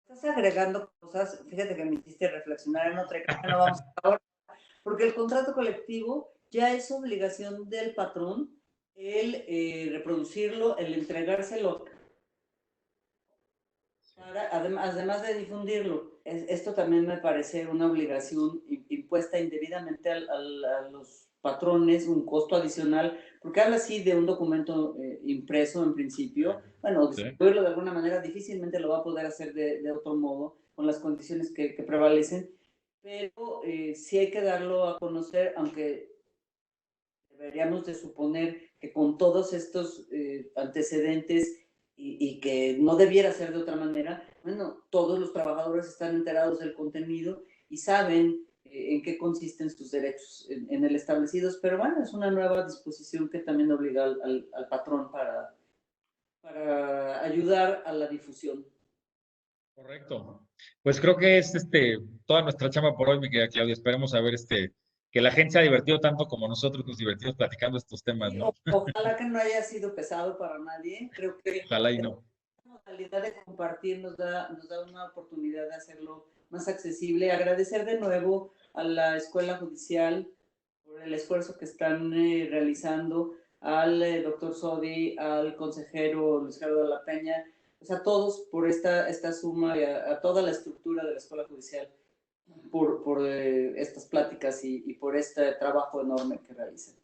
Estás agregando cosas, fíjate que me hiciste reflexionar en otra, que no vamos a ahora, porque el contrato colectivo ya es obligación del patrón el reproducirlo, el entregárselo además de difundirlo. Esto también me parece una obligación impuesta indebidamente a los patrones un costo adicional, porque habla así de un documento impreso en principio. Bueno, distribuirlo de alguna manera difícilmente lo va a poder hacer de otro modo, con las condiciones que prevalecen, pero sí hay que darlo a conocer, aunque deberíamos de suponer que con todos estos antecedentes y que no debiera ser de otra manera, bueno, todos los trabajadores están enterados del contenido y saben en qué consisten sus derechos en el establecidos, pero bueno, es una nueva disposición que también obliga al patrón para ayudar a la difusión. Correcto. Pues creo que es toda nuestra chamba por hoy, mi querida Claudia. Esperemos a ver que la gente se ha divertido tanto como nosotros nos divertimos platicando estos temas, Y ¿no? ojalá que no haya sido pesado para nadie. Creo que Ojalá y no. la modalidad de compartir nos da una oportunidad de hacerlo más accesible. Agradecer de nuevo a la Escuela Judicial por el esfuerzo que están realizando, al doctor Sodi, al consejero Luis Gerardo de la Peña, pues a todos por esta suma y a toda la estructura de la Escuela Judicial por estas pláticas y por este trabajo enorme que realizan.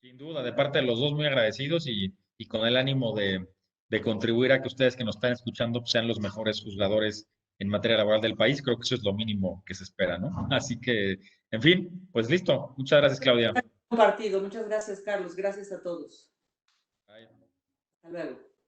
Sin duda, de parte de los dos, muy agradecidos y con el ánimo de contribuir a que ustedes que nos están escuchando pues, sean los mejores juzgadores en materia laboral del país. Creo que eso es lo mínimo que se espera, ¿no? Así que, en fin, pues listo. Muchas gracias, Claudia. Compartido. Muchas gracias, Carlos. Gracias a todos. Bye. Hasta luego.